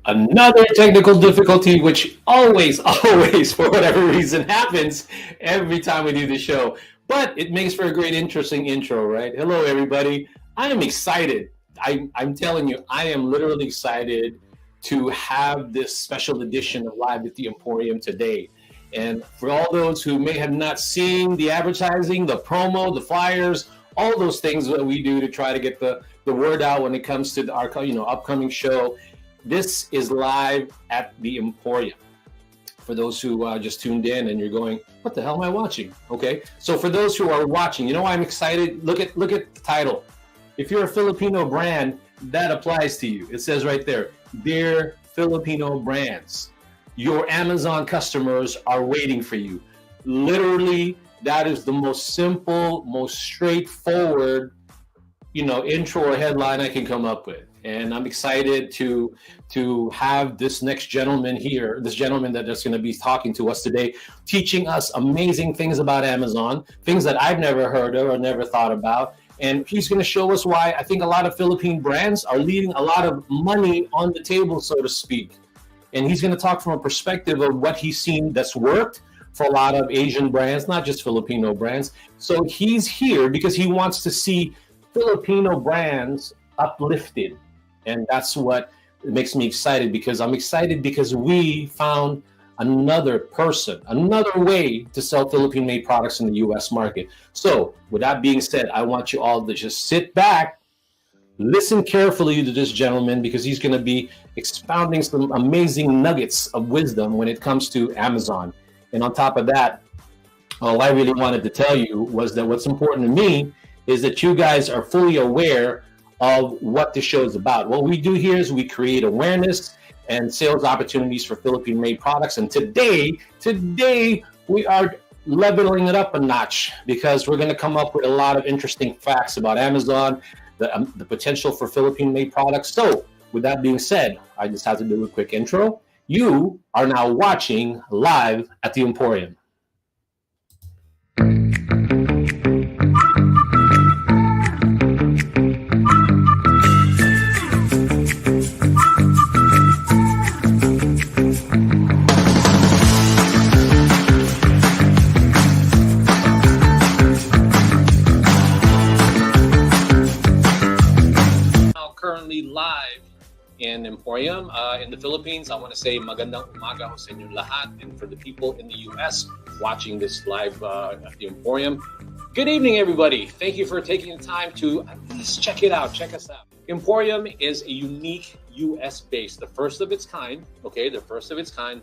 Another technical difficulty, which always, always, for whatever reason, happens every time we do the show. But it makes for a great, interesting intro, right? Hello, everybody. I am excited. I'm telling you, I am literally excited to have this special edition of Live at the Emporium today. And for all those who may have not seen the advertising, the promo, the flyers, all those things that we do to try to get the word out when it comes to our upcoming show, this is Live at the Emporium. For those who just tuned in and you're going, what the hell am I watching? Okay, so for those who are watching, you know why I'm excited? Look at the title. If you're a Filipino brand, that applies to you. It says right there, Dear Filipino Brands. Your Amazon customers are waiting for you. Literally, that is the most simple, most straightforward, intro or headline I can come up with. And I'm excited to have this next gentleman here, this gentleman that is going to be talking to us today, teaching us amazing things about Amazon, things that I've never heard of or never thought about. And he's going to show us why I think a lot of Philippine brands are leaving a lot of money on the table, so to speak. And he's going to talk from a perspective of what he's seen that's worked for a lot of Asian brands, not just Filipino brands. So he's here because he wants to see Filipino brands uplifted. And that's what makes me excited, because I'm excited because we found another person, another way to sell Philippine-made products in the U.S. market. So with that being said, I want you all to just sit back, listen carefully to this gentleman, because he's going to be expounding some amazing nuggets of wisdom when it comes to Amazon. And on top of that, all I really wanted to tell you was that what's important to me is that you guys are fully aware of what the show is about. What we do here is we create awareness and sales opportunities for Philippine-made products. And today we are leveling it up a notch, because we're going to come up with a lot of interesting facts about Amazon, the potential for Philippine-made products. So with that being said, I just have to do a quick intro. You are now watching Live at the Emporium. Live in Emporium in the Philippines. I want to say magandang umaga ho sa inyong lahat, and for the people in the US watching this live at the Emporium, good evening, everybody. Thank you for taking the time to at least check it out. Check us out. Emporium is a unique US based, the first of its kind. Okay, the first of its kind.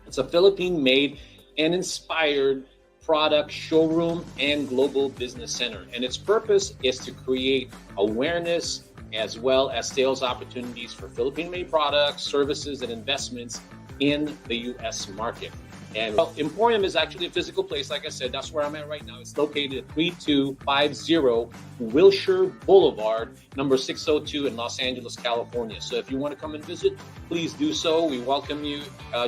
It's a Philippine-made and inspired product showroom and global business center, and its purpose is to create awareness as well as sales opportunities for Philippine-made products, services, and investments in the U.S. market. And Emporium is actually a physical place. Like I said, that's where I'm at right now. It's located at 3250 Wilshire Boulevard, number 602 in Los Angeles, California. So if you want to come and visit, please do so. We welcome you.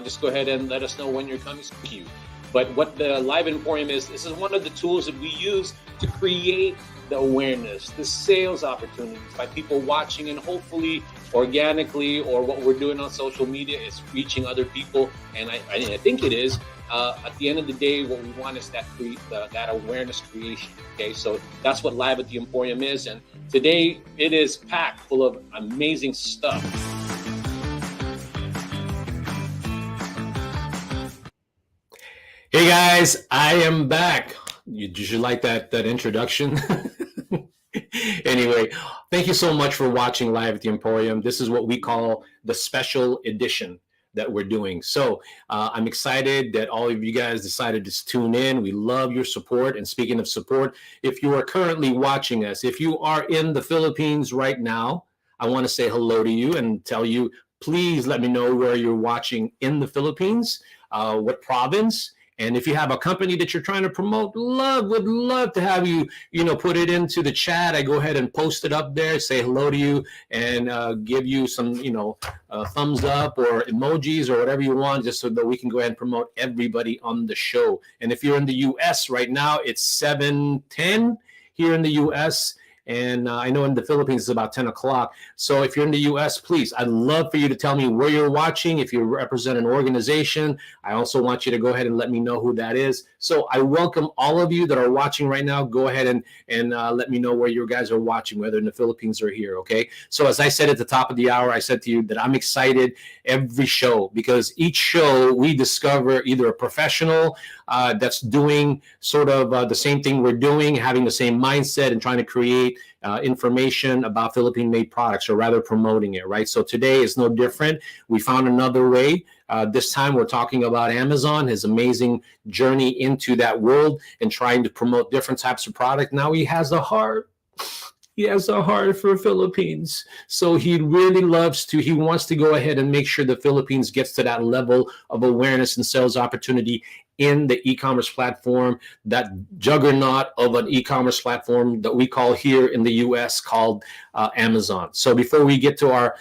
Just go ahead and let us know when you're coming. Thank you. But what the Live Emporium is, this is one of the tools that we use to create the awareness, the sales opportunities by people watching, and hopefully organically, or what we're doing on social media is reaching other people. And I think it is. At the end of the day, what we want is that awareness creation. Okay, so that's what Live at the Emporium is. And today it is packed full of amazing stuff. Hey guys, I am back. You should like that introduction. Anyway, thank you so much for watching Live at the Emporium. This is what we call the special edition that we're doing. So I'm excited that all of you guys decided to tune in. We love your support. And speaking of support, if you are currently watching us, if you are in the Philippines right now, I want to say hello to you and tell you, please let me know where you're watching in the Philippines, what province. And if you have a company that you're trying to promote, would love to have you, put it into the chat. I go ahead and post it up there, say hello to you, and give you some, thumbs up or emojis or whatever you want, just so that we can go ahead and promote everybody on the show. And if you're in the U.S. right now, it's 7:10 here in the U.S. And I know in the Philippines it's about 10 o'clock. So if you're in the US, please, I'd love for you to tell me where you're watching. If you represent an organization, I also want you to go ahead and let me know who that is. So I welcome all of you that are watching right now. Go ahead and let me know where you guys are watching, whether in the Philippines or here, okay? So as I said at the top of the hour, I said to you that I'm excited every show, because each show we discover either a professional that's doing sort of the same thing we're doing, having the same mindset and trying to create information about Philippine-made products, or rather promoting it, right? So today is no different. We found another way. This time we're talking about Amazon, his amazing journey into that world and trying to promote different types of product. Now he has a heart. He has a heart for Philippines. So he really he wants to go ahead and make sure the Philippines gets to that level of awareness and sales opportunity in the e-commerce platform, that juggernaut of an e-commerce platform that we call here in the US called Amazon. So before we get to our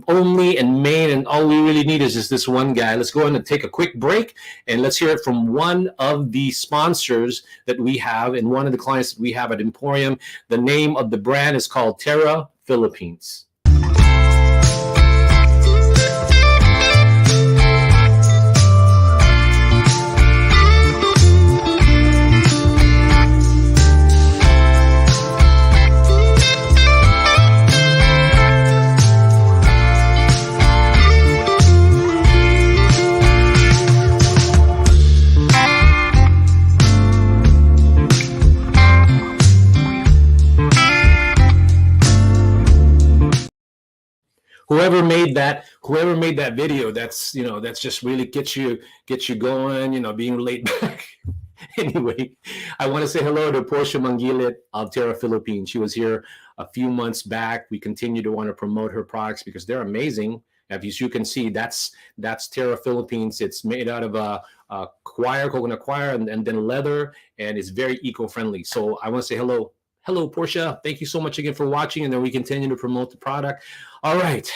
only and main, and all we really need is just this one guy, let's go ahead and take a quick break, and let's hear it from one of the sponsors that we have and one of the clients that we have at Emporium. The name of the brand is called Terra Philippines. Whoever made that video, that's just really gets you going, being laid back. Anyway, I want to say hello to Portia Mangilit of Terra Philippines. She was here a few months back. We continue to want to promote her products because they're amazing. As you can see, that's Terra Philippines. It's made out of a coconut coir, and then leather, and it's very eco-friendly. So I want to say hello. Hello, Portia. Thank you so much again for watching, and then we continue to promote the product. All right.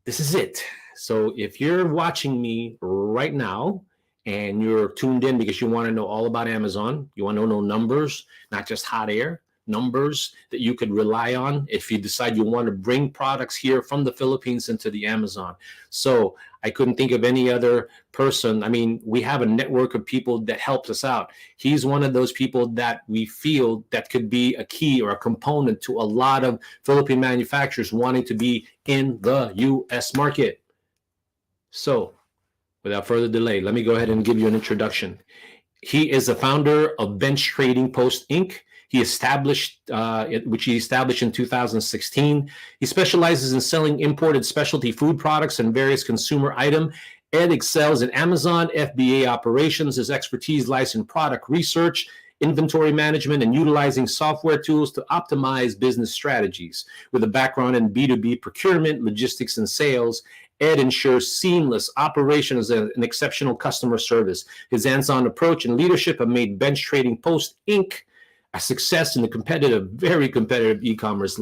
This is it. So if you're watching me right now and you're tuned in because you want to know all about Amazon, you want to know numbers, not just hot air, numbers that you could rely on if you decide you want to bring products here from the Philippines into the Amazon. So I couldn't think of any other person. I mean, we have a network of people that helps us out. He's one of those people that we feel that could be a key or a component to a lot of Philippine manufacturers wanting to be in the U.S. market. So without further delay, let me go ahead and give you an introduction. He is the founder of Bench Trading Post Inc. He established in 2016. He specializes in selling imported specialty food products and various consumer items. Ed excels in Amazon FBA operations. His expertise lies in product research, inventory management, and utilizing software tools to optimize business strategies. With a background in B2B procurement, logistics, and sales, Ed ensures seamless operations and exceptional customer service. His hands-on approach and leadership have made Bench Trading Post Inc. a success in the very competitive e-commerce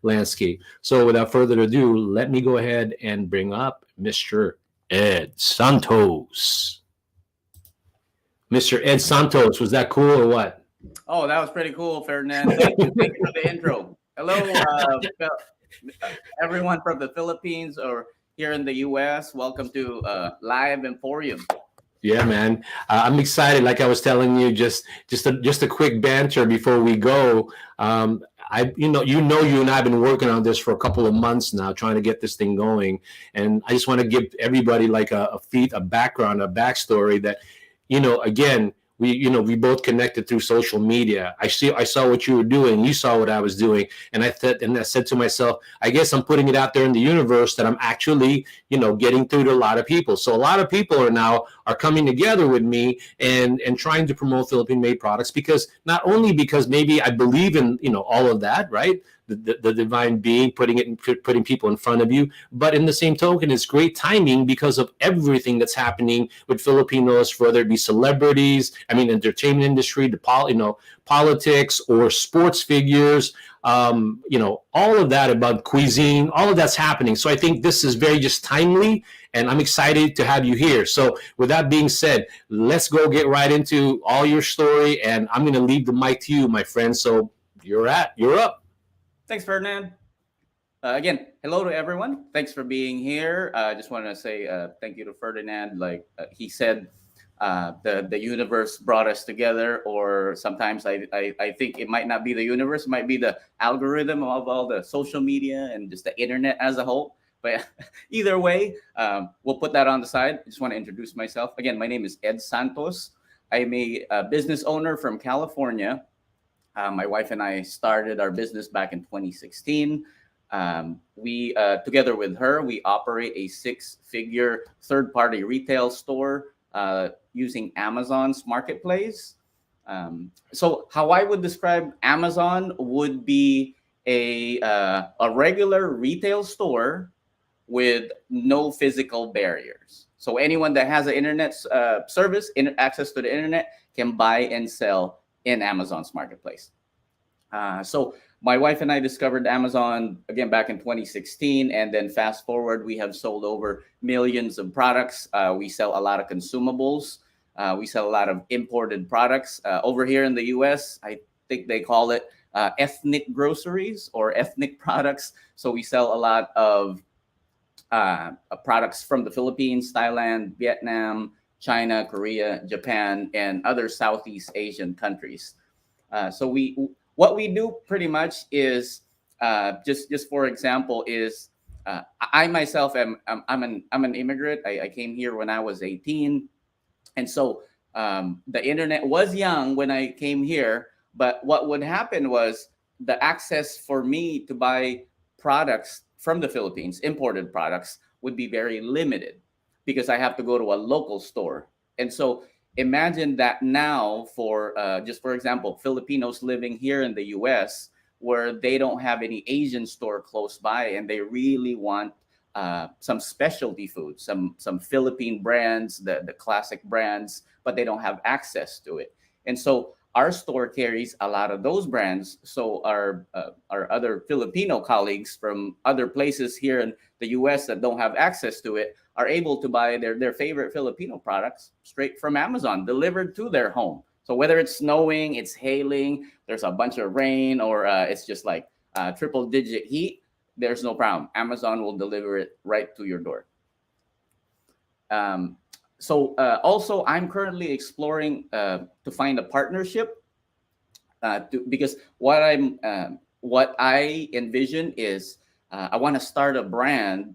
landscape. So without further ado, let me go ahead and bring up Mr. Ed Santos. Mr. Ed Santos, was that cool or what? Oh, that was pretty cool, Ferdinand. Thank you for the intro. Hello, everyone from the Philippines or here in the U.S. Welcome to Live Emporium. Yeah, man. I'm excited. Like I was telling you, just a quick banter before we go. You and I have been working on this for a couple of months now, trying to get this thing going. And I just want to give everybody like a background, a backstory that, again, we both connected through social media. I saw what you were doing. You saw what I was doing. And I said to myself, I guess I'm putting it out there in the universe that I'm actually, getting through to a lot of people. So a lot of people are coming together with me and trying to promote Philippine made products, because not only because maybe I believe in, all of that, right? The divine being putting people in front of you, but in the same token, it's great timing because of everything that's happening with Filipinos, whether it be celebrities, entertainment industry, politics or sports figures, all of that about cuisine, all of that's happening. So I think this is very just timely, and I'm excited to have you here. So with that being said, let's go get right into all your story, and I'm going to leave the mic to you, my friend. So You're up. Thanks, Ferdinand. Again, hello to everyone. Thanks for being here. I just want to say thank you to Ferdinand. Like he said, the universe brought us together, or sometimes I think it might not be the universe, it might be the algorithm of all the social media and just the internet as a whole. But either way, we'll put that on the side. I just want to introduce myself. Again, my name is Ed Santos. I'm a business owner from California. My wife and I started our business back in 2016. We together with her, we operate a six-figure third-party retail store using Amazon's marketplace. So how I would describe Amazon would be a regular retail store with no physical barriers. So anyone that has an internet service, access to the internet, can buy and sell in Amazon's marketplace. So my wife and I discovered Amazon again back in 2016, and then fast forward, we have sold over millions of products. We sell a lot of consumables. We sell a lot of imported products. Over here in the US, I think they call it ethnic groceries or ethnic products. So we sell a lot of products from the Philippines, Thailand, Vietnam, China, Korea, Japan, and other Southeast Asian countries. So what we do pretty much is just for example is I myself I'm an immigrant. I came here when I was 18, and so the internet was young when I came here. But what would happen was the access for me to buy products from the Philippines, imported products, would be very limited because I have to go to a local store. And so imagine that now for just for example, Filipinos living here in the US where they don't have any Asian store close by and they really want some specialty food, some Philippine brands, the classic brands, but they don't have access to it. And so our store carries a lot of those brands. So our other Filipino colleagues from other places here in the US that don't have access to it are able to buy their favorite Filipino products straight from Amazon, delivered to their home. So whether it's snowing, it's hailing, there's a bunch of rain, or it's just like triple digit heat, there's no problem. Amazon will deliver it right to your door. So also, I'm currently exploring to find a partnership because what I envision is I want to start a brand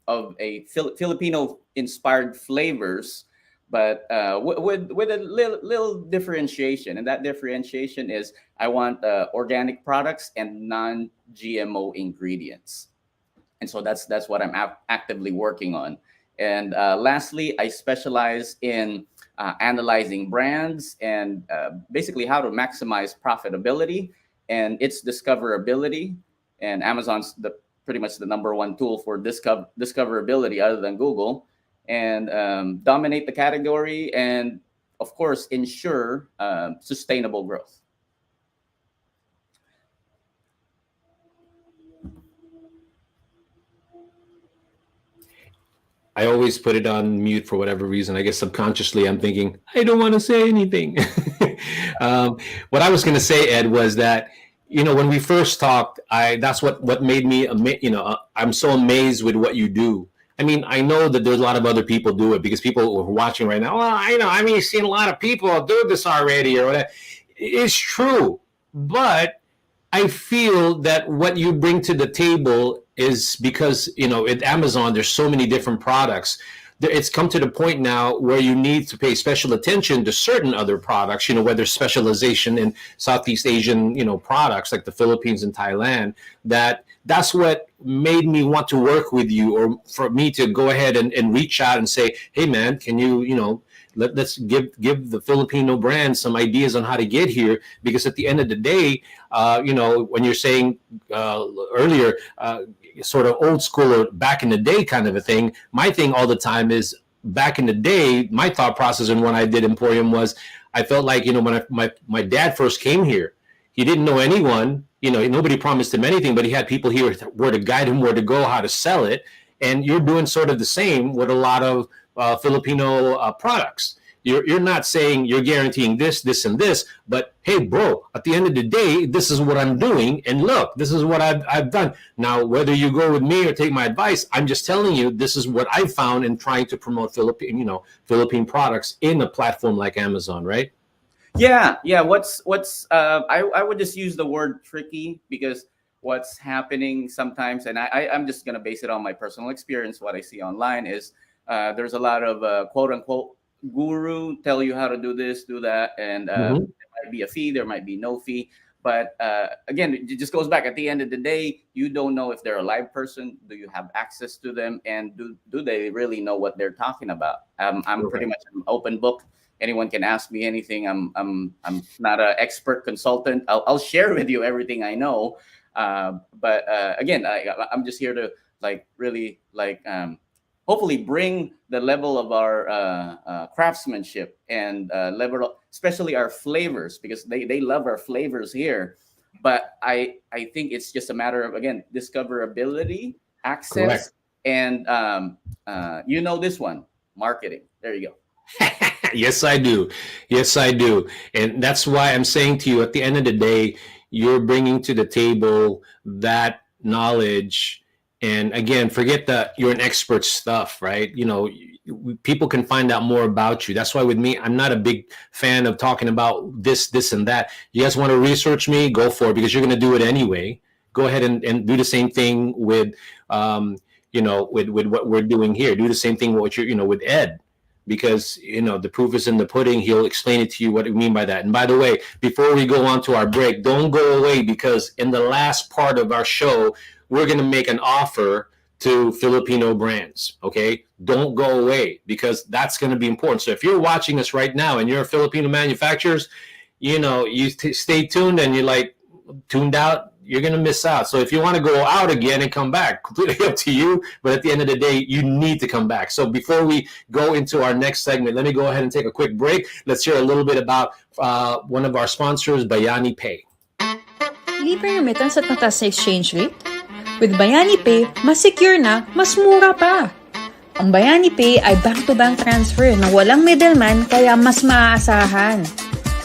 of a Filipino-inspired flavors, but with a little differentiation, and that differentiation is I want organic products and non-GMO ingredients, and so that's what I'm actively working on. And lastly, I specialize in analyzing brands and basically how to maximize profitability and its discoverability. And Amazon's pretty much the number one tool for discoverability other than Google, and dominate the category and, of course, ensure sustainable growth. I always put it on mute for whatever reason. I guess subconsciously I'm thinking, I don't want to say anything. What I was going to say, Ed, was that, when we first talked, that's what made me, I'm so amazed with what you do. I mean, I know that there's a lot of other people do it because people who are watching right now, well, you've seen a lot of people do this already or whatever. It's true. But I feel that what you bring to the table is because, at Amazon, there's so many different products. It's come to the point now where you need to pay special attention to certain other products, whether specialization in Southeast Asian, products like the Philippines and Thailand, that's what made me want to work with you, or for me to go ahead and reach out and say, hey, man, can you, let's give the Filipino brand some ideas on how to get here, because at the end of the day, when you're saying earlier, sort of old school or back in the day kind of a thing, my thing all the time is back in the day, my thought process and when I did Emporium was I felt like, when my dad first came here, he didn't know anyone, nobody promised him anything, but he had people here where to guide him where to go, how to sell it. And you're doing sort of the same with a lot of Filipino products. You're not saying you're guaranteeing this, and this, but hey, bro, at the end of the day, this is what I'm doing, and look, this is what I've done. Now, whether you go with me or take my advice, I'm just telling you this is what I found in trying to promote Philippine products in a platform like Amazon, right? Yeah, yeah. What's I would just use the word tricky because what's happening sometimes, and I'm just gonna base it on my personal experience. What I see online is there's a lot of quote unquote guru tell you how to do this, do that, and Mm-hmm. there might be a fee, there might be no fee. But again, it just goes back. At the end of the day, you don't know if they're a live person. Do you have access to them, and do they really know what they're talking about? I'm pretty Correct. much an open book. Anyone can ask me anything. I'm not an expert consultant. I'll share with you everything I know. But again, I'm just here to like really like hopefully bring the level of our craftsmanship and level, especially our flavors, because they love our flavors here. But I think it's just a matter of again discoverability, Correct. access, and you know this one, marketing. There you go. Yes, I do. Yes, I do. And that's why I'm saying to you at the end of the day, you're bringing to the table that knowledge. And again, forget that you're an expert stuff, right? People can find out more about you. That's why with me, I'm not a big fan of talking about this, and that. You guys want to research me? Go for it because you're going to do it anyway. Go ahead and do the same thing with, with what we're doing here. Do the same thing with what with Ed because the proof is in the pudding. He'll explain it to you what we mean by that. And by the way, before we go on to our break, don't go away because in the last part of our show, we're going to make an offer to Filipino brands. Okay, don't go away because that's going to be important. So if you're watching us right now and you're a Filipino manufacturers, stay tuned and you're like tuned out, you're going to miss out. So if you want to go out again and come back, completely up to you. But at the end of the day, you need to come back. So before we go into our next segment, let me go ahead and take a quick break. Let's hear a little bit about one of our sponsors, Bayani Pay. Libre remittance at mataas na exchange rate? With Bayani Pay, mas secure na, mas mura pa! Ang Bayani Pay ay bank-to-bank transfer na walang middleman kaya mas maaasahan.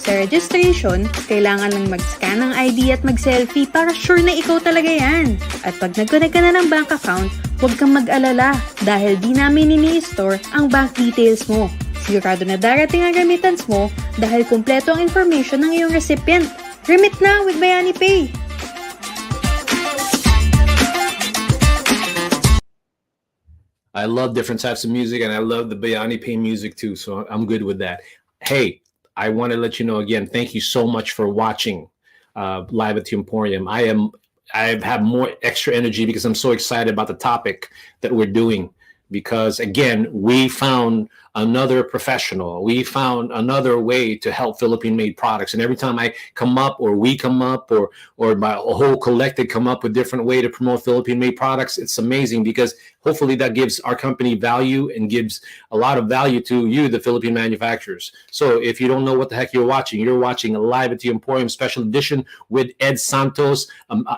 Sa registration, kailangan lang mag-scan ng ID at mag-selfie para sure na ikaw talaga yan. At pag nag-connect ka na ng bank account, huwag kang mag-alala dahil di namin ini-store ang bank details mo. Sigurado na darating ang remittance mo dahil kumpleto ang information ng iyong recipient. Remit na with Bayani Pay! I love different types of music and I love the Bayani Pay music too. So I'm good with that. Hey, I want to let you know again, thank you so much for watching Live at the Emporium. I have more extra energy because I'm so excited about the topic that we're doing. Because again, we found another professional. We found another way to help Philippine-made products. And every time I come up, or we come up, or my whole collective come up with different way to promote Philippine-made products, it's amazing because hopefully that gives our company value and gives a lot of value to you, the Philippine manufacturers. So if you don't know what the heck you're watching a Live at the Emporium special edition with Ed Santos,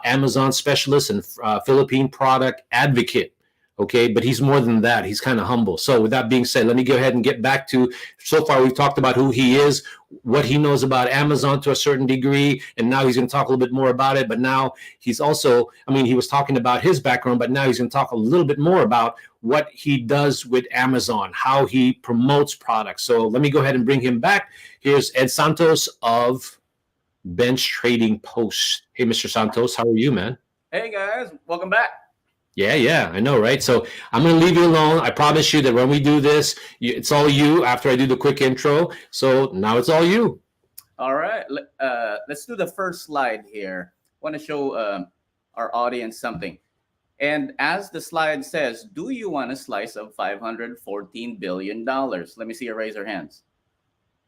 Amazon specialist and Philippine product advocate. Okay, but he's more than that. He's kind of humble. So with that being said, let me go ahead and get back to, so far we've talked about who he is, what he knows about Amazon to a certain degree, and now he's going to talk a little bit more about it. But now he's also, he was talking about his background, but now he's going to talk a little bit more about what he does with Amazon, how he promotes products. So let me go ahead and bring him back. Here's Ed Santos of Bench Trading Post. Hey, Mr. Santos, how are you, man? Hey guys, welcome back. Yeah, I know, right? So I'm going to leave you alone. I promise you that when we do this, it's all you after I do the quick intro. So now it's all you. All right, let's do the first slide here. I want to show our audience something. And as the slide says, do you want a slice of $514 billion? Let me see you raise your hands.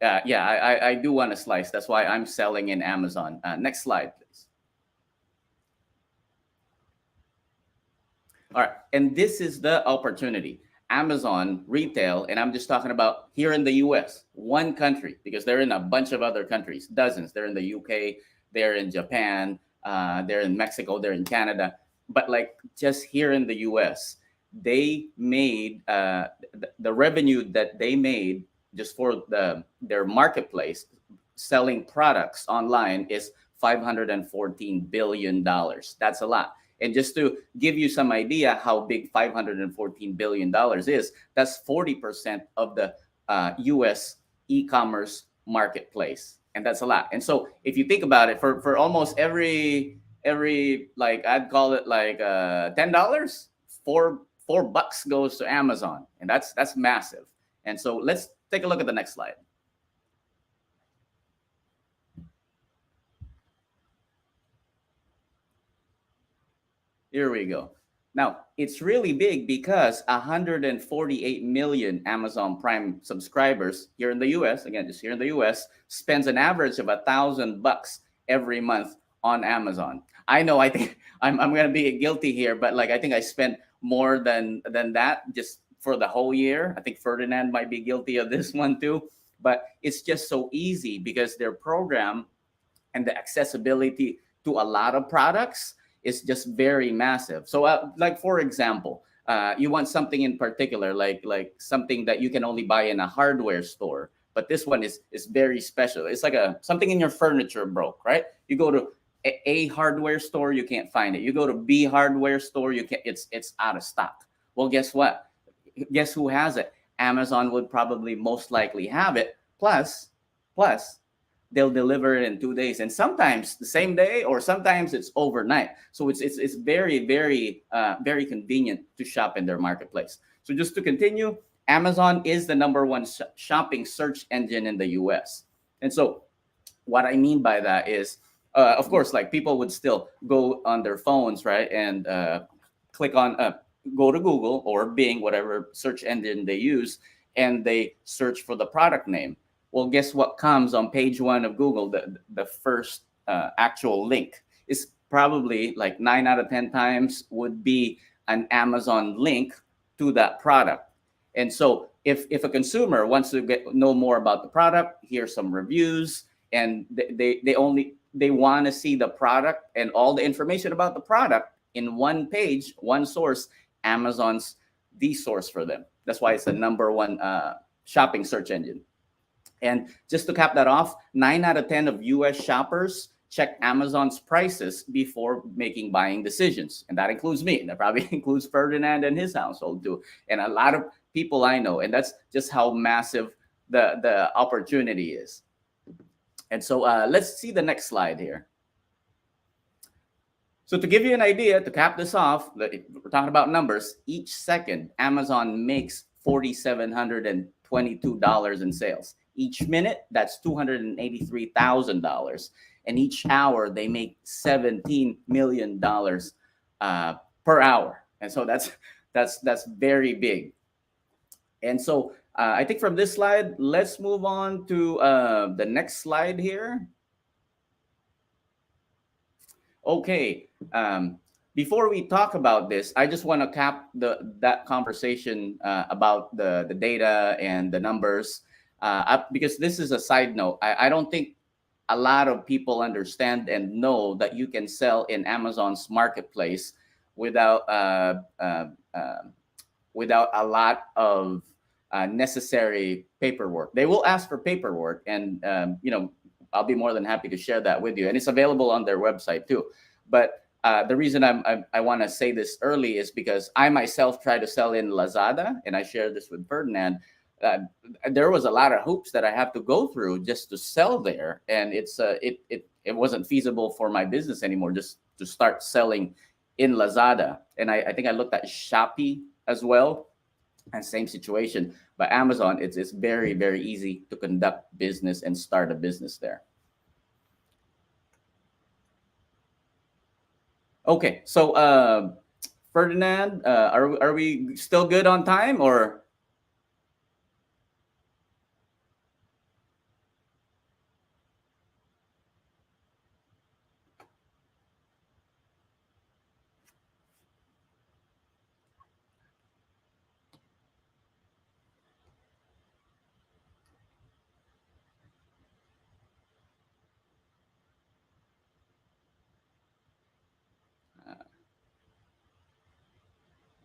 I do want a slice. That's why I'm selling in Amazon. Next slide, please. All right, and this is the opportunity. Amazon retail, and I'm just talking about here in the US, one country, because they're in a bunch of other countries, dozens. They're in the UK, they're in Japan, they're in Mexico, they're in Canada. But like just here in the US, they made the revenue that they made just for their marketplace, selling products online is $514 billion. That's a lot. And just to give you some idea how big $514 billion is, that's 40% of the US e-commerce marketplace. And that's a lot. And so if you think about it, for almost every like, I'd call it like $10, $4 goes to Amazon. And that's massive. And so let's take a look at the next slide. Here we go. Now, it's really big because 148 million Amazon Prime subscribers here in the US, again, just here in the US, spends an average of $1,000 every month on Amazon. I know, I think I'm going to be guilty here, but like, I think I spent more than that just for the whole year. I think Ferdinand might be guilty of this one too, but it's just so easy because their program and the accessibility to a lot of products is just very massive. So like, for example, you want something in particular, like something that you can only buy in a hardware store, but this one is very special. It's like something in your furniture broke, right? You go to A hardware store, you can't find it. You go to B hardware store, you can't. It's out of stock. Well, guess what? Guess who has it? Amazon would probably most likely have it. Plus, they'll deliver it in 2 days, and sometimes the same day, or sometimes it's overnight. So it's very very convenient to shop in their marketplace. So just to continue, Amazon is the #1 shopping search engine in the US. And so what I mean by that is, of course, like, people would still go on their phones, right, and click on go to Google or Bing, whatever search engine they use, and they search for the product name. Well, guess what comes on page 1 of Google? The first actual link is probably like 9 out of 10 times would be an Amazon link to that product. And so if a consumer wants to know more about the product, here's some reviews, and they want to see the product and all the information about the product in one page, one source, Amazon's the source for them. That's why it's the #1 shopping search engine. And just to cap that off, 9 out of 10 of US shoppers check Amazon's prices before making buying decisions. And that includes me. That probably includes Ferdinand and his household too. And a lot of people I know. And that's just how massive the opportunity is. And so let's see the next slide here. So to give you an idea, to cap this off, we're talking about numbers. Each second, Amazon makes $4,722 in sales. Each minute, that's $283,000. And each hour, they make $17 million per hour. And so that's very big. And so I think from this slide, let's move on to the next slide here. Okay. Before we talk about this, I just want to cap that conversation about the data and the numbers, because this is a side note. I don't think a lot of people understand and know that you can sell in Amazon's marketplace without without a lot of necessary paperwork. They will ask for paperwork, and I'll be more than happy to share that with you. And it's available on their website too. But the reason I want to say this early is because I myself tried to sell in Lazada, and I shared this with Ferdinand. There was a lot of hoops that I have to go through just to sell there, and it wasn't feasible for my business anymore just to start selling in Lazada. And I think I looked at Shopee as well, and same situation. But Amazon, it's very, very easy to conduct business and start a business there. Okay, so Ferdinand, are we still good on time, or?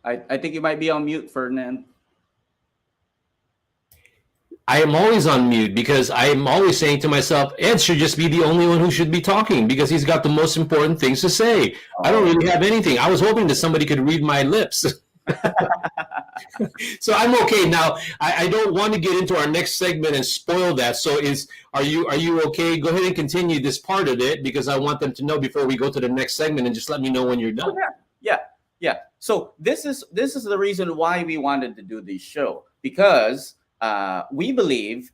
I think you might be on mute, Ferdinand. I am always on mute because I am always saying to myself, Ed should just be the only one who should be talking because he's got the most important things to say. I don't really have anything. I was hoping that somebody could read my lips. So I'm okay now. I don't want to get into our next segment and spoil that. So are you okay? Go ahead and continue this part of it because I want them to know before we go to the next segment, and just let me know when you're done. Yeah. So this is the reason why we wanted to do this show, because we believe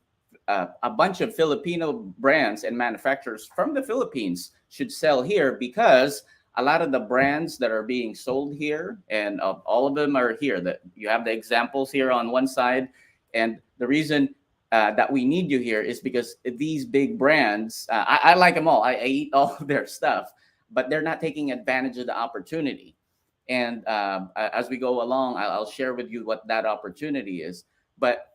a bunch of Filipino brands and manufacturers from the Philippines should sell here, because a lot of the brands that are being sold here, and all of them are here. That you have the examples here on one side, and the reason that we need you here is because these big brands, I like them all. I eat all of their stuff, but they're not taking advantage of the opportunity. And as we go along, I'll share with you what that opportunity is. But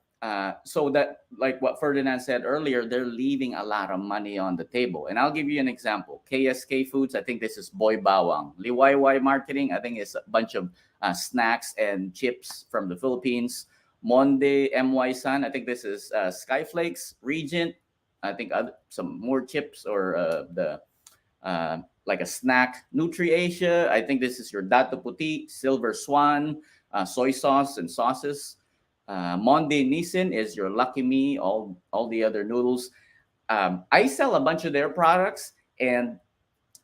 so that, like what Ferdinand said earlier, they're leaving a lot of money on the table. And I'll give you an example. KSK Foods, I think this is Boy Bawang. Liwayway Marketing, I think it's a bunch of snacks and chips from the Philippines. Monde MY San, I think this is Skyflakes. Regent, I think some more chips or like a snack. Nutri Asia, I think this is your Dato Puti. Silver Swan, soy sauce and sauces. Monde Nissin is your Lucky Me, all the other noodles. I sell a bunch of their products, and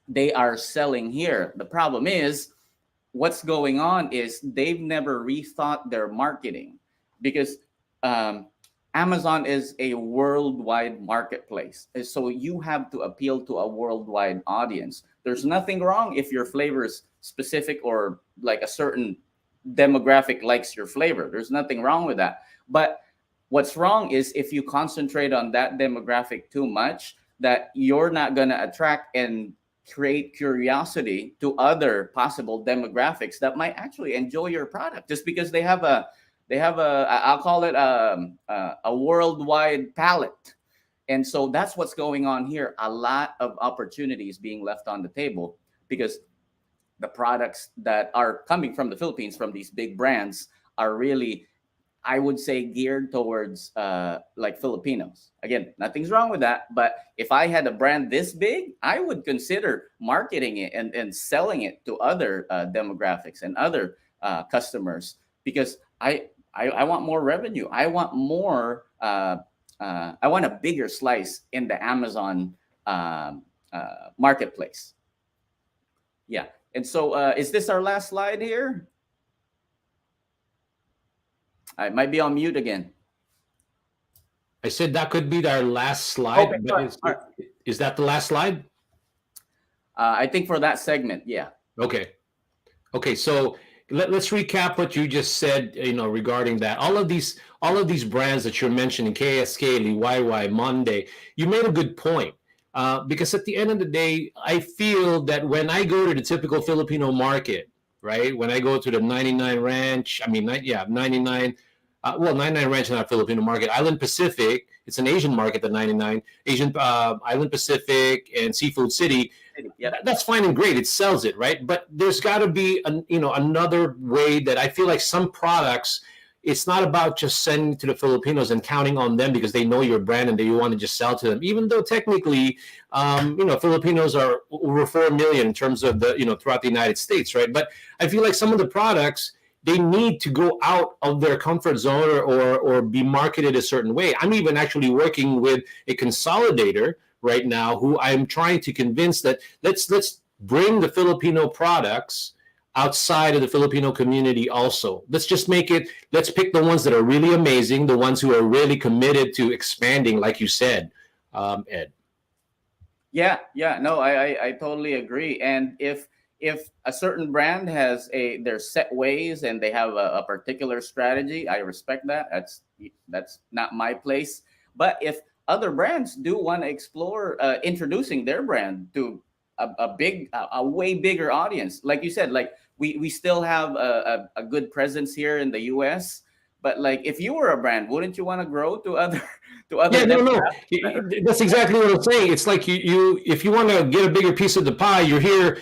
they are selling here. The problem is, what's going on is they've never rethought their marketing, because Amazon is a worldwide marketplace. And so you have to appeal to a worldwide audience. There's nothing wrong if your flavor is specific or like a certain demographic likes your flavor. There's nothing wrong with that. But what's wrong is if you concentrate on that demographic too much, that you're not going to attract and create curiosity to other possible demographics that might actually enjoy your product just because they have a I'll call it a worldwide palette. And so that's what's going on here. A lot of opportunities being left on the table because the products that are coming from the Philippines, from these big brands, are really, I would say, geared towards like Filipinos. Again, nothing's wrong with that. But if I had a brand this big, I would consider marketing it and selling it to other demographics and other customers, because I want more revenue. I want more. I want a bigger slice in the Amazon marketplace. Yeah. And so is this our last slide here? I might be on mute again. I said that could be our last slide. Okay, But is that the last slide? I think for that segment, yeah. Okay. So let's recap what you just said. Regarding that, all of these brands that you're mentioning, KSK, Liwayway, Monde, you made a good point. Because at the end of the day, I feel that when I go to the typical Filipino market, right? When I go to the 99 Ranch, 99. 99 Ranch is not Filipino market. Island Pacific, it's an Asian market. The 99 Island Pacific and Seafood City. Yeah. That's fine and great. It sells it, right? But there's got to be another way that I feel like some products. It's not about just sending to the Filipinos and counting on them because they know your brand and you want to just sell to them. Even though technically, Filipinos are over 4 million in terms of throughout the United States, right? But I feel like some of the products, they need to go out of their comfort zone or be marketed a certain way. I'm even actually working with a consolidator right now who I'm trying to convince that let's bring the Filipino products outside of the Filipino community also. Let's pick the ones that are really amazing, the ones who are really committed to expanding, like you said, Ed. Yeah, no, I totally agree. And if a certain brand has their set ways and they have a particular strategy, I respect that. That's not my place. But if other brands do want to explore introducing their brand to a way bigger audience, like you said, like we still have a good presence here in the US, but like if you were a brand, wouldn't you want to grow to other Yeah, no. That's exactly what I'm saying. It's like you if you want to get a bigger piece of the pie, you're here.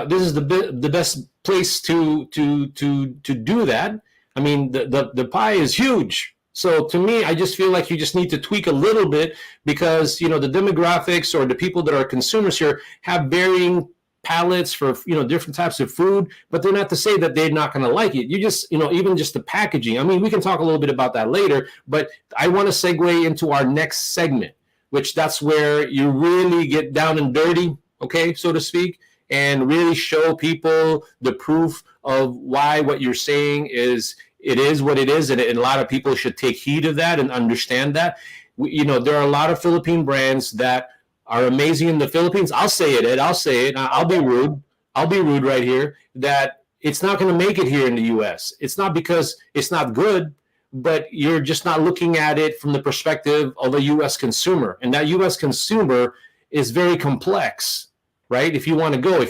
This is the best place to do that. I mean, the pie is huge. So to me, I just feel like you just need to tweak a little bit because the demographics or the people that are consumers here have varying palates for different types of food, but they're not to say that they're not going to like it. You just even just the packaging. I mean, we can talk a little bit about that later, but I want to segue into our next segment, which that's where you really get down and dirty, okay, so to speak, and really show people the proof of why what you're saying is it is what it is, and a lot of people should take heed of that and understand that. There are a lot of Philippine brands that are amazing in the Philippines. I'll say it, Ed. I'll say it. I'll be rude. I'll be rude right here. That it's not going to make it here in the U.S. It's not because it's not good, but you're just not looking at it from the perspective of a U.S. consumer, and that U.S. consumer is very complex. Right? If you want to go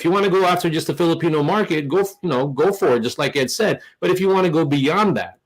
after just the Filipino market, go for it, just like Ed said. But if you want to go beyond that,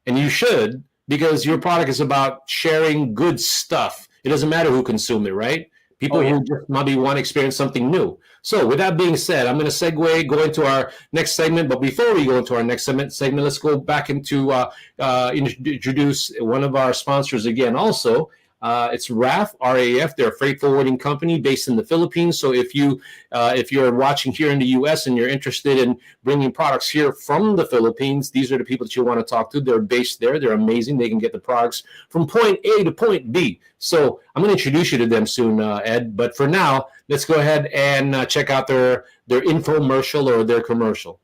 and you should, because your product is about sharing good stuff. It doesn't matter who consume it, right? People who just maybe want to experience something new. So with that being said, I'm going to go into our next segment. But before we go into our next segment, let's go back into introduce one of our sponsors again also. It's RAF, RAF. They're a freight forwarding company based in the Philippines. So if you're watching here in the U.S. and you're interested in bringing products here from the Philippines, these are the people that you want to talk to. They're based there. They're amazing. They can get the products from point A to point B. So I'm going to introduce you to them soon, Ed. But for now, let's go ahead and check out their infomercial or their commercial.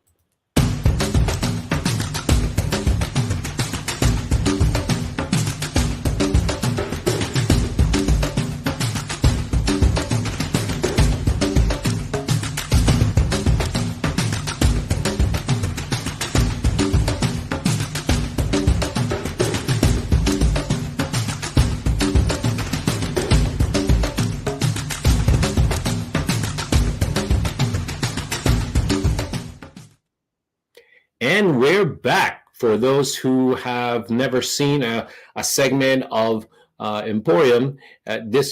And we're back. For those who have never seen a segment of Emporium,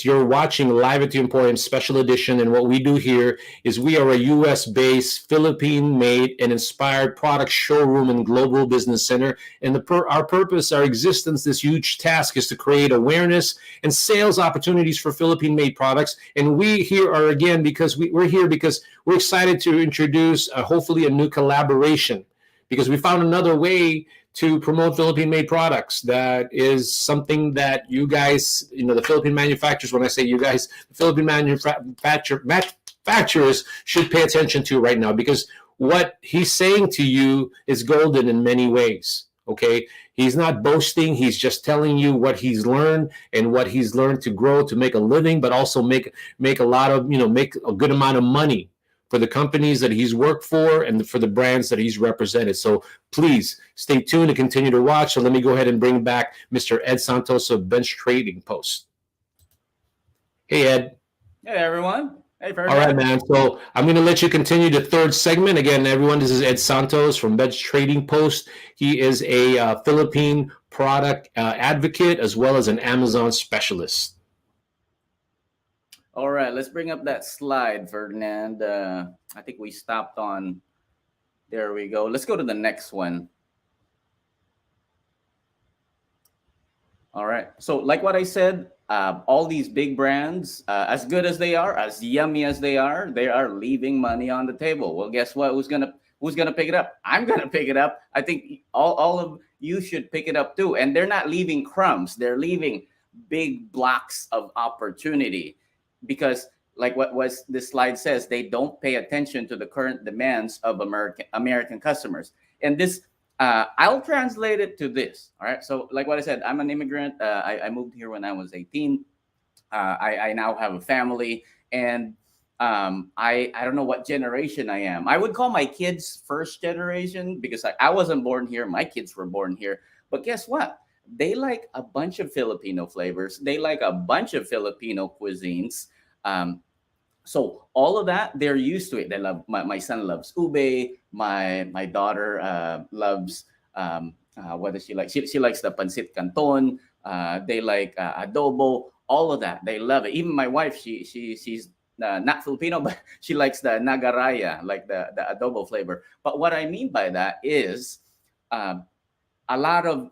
you're watching Live at the Emporium special edition. And what we do here is we are a U.S.-based, Philippine-made, and inspired product showroom and global business center. And our purpose, our existence, this huge task is to create awareness and sales opportunities for Philippine-made products. And we here are again because we're here because we're excited to introduce hopefully a new collaboration. Because we found another way to promote Philippine-made products. That is something that you guys, the Philippine manufacturers, when I say you guys, the Philippine manufacturers should pay attention to right now. Because what he's saying to you is golden in many ways, okay? He's not boasting. He's just telling you what he's learned and what he's learned to grow, to make a living, but also make a lot of, make a good amount of money for the companies that he's worked for and for the brands that he's represented. So please stay tuned and continue to watch. So let me go ahead and bring back Mr. Ed Santos of Bench Trading Post. Hey, Ed. Hey, everyone. Hey, Ferdinand. All right, man. So I'm going to let you continue the third segment. Again, everyone, this is Ed Santos from Bench Trading Post. He is a Philippine product advocate as well as an Amazon specialist. All right, let's bring up that slide, Ferdinand. I think we stopped on, there we go. Let's go to the next one. All right, so like what I said, all these big brands, as good as they are, as yummy as they are leaving money on the table. Well, guess what? Who's gonna pick it up? I'm gonna pick it up. I think all of you should pick it up too. And they're not leaving crumbs. They're leaving big blocks of opportunity. Because like what this slide says, they don't pay attention to the current demands of American customers. And this, I'll translate it to this. All right. So like what I said, I'm an immigrant. I moved here when I was 18. I now have a family, and I don't know what generation I am. I would call my kids first generation because I wasn't born here. My kids were born here. But guess what? They like a bunch of Filipino flavors. They like a bunch of Filipino cuisines. So all of that, they're used to it. They love, my son loves ube. My daughter loves, what does she like? She likes the pancit canton. They like adobo, all of that. They love it. Even my wife, she's not Filipino, but she likes the nagaraya, like the adobo flavor. But what I mean by that is, a lot of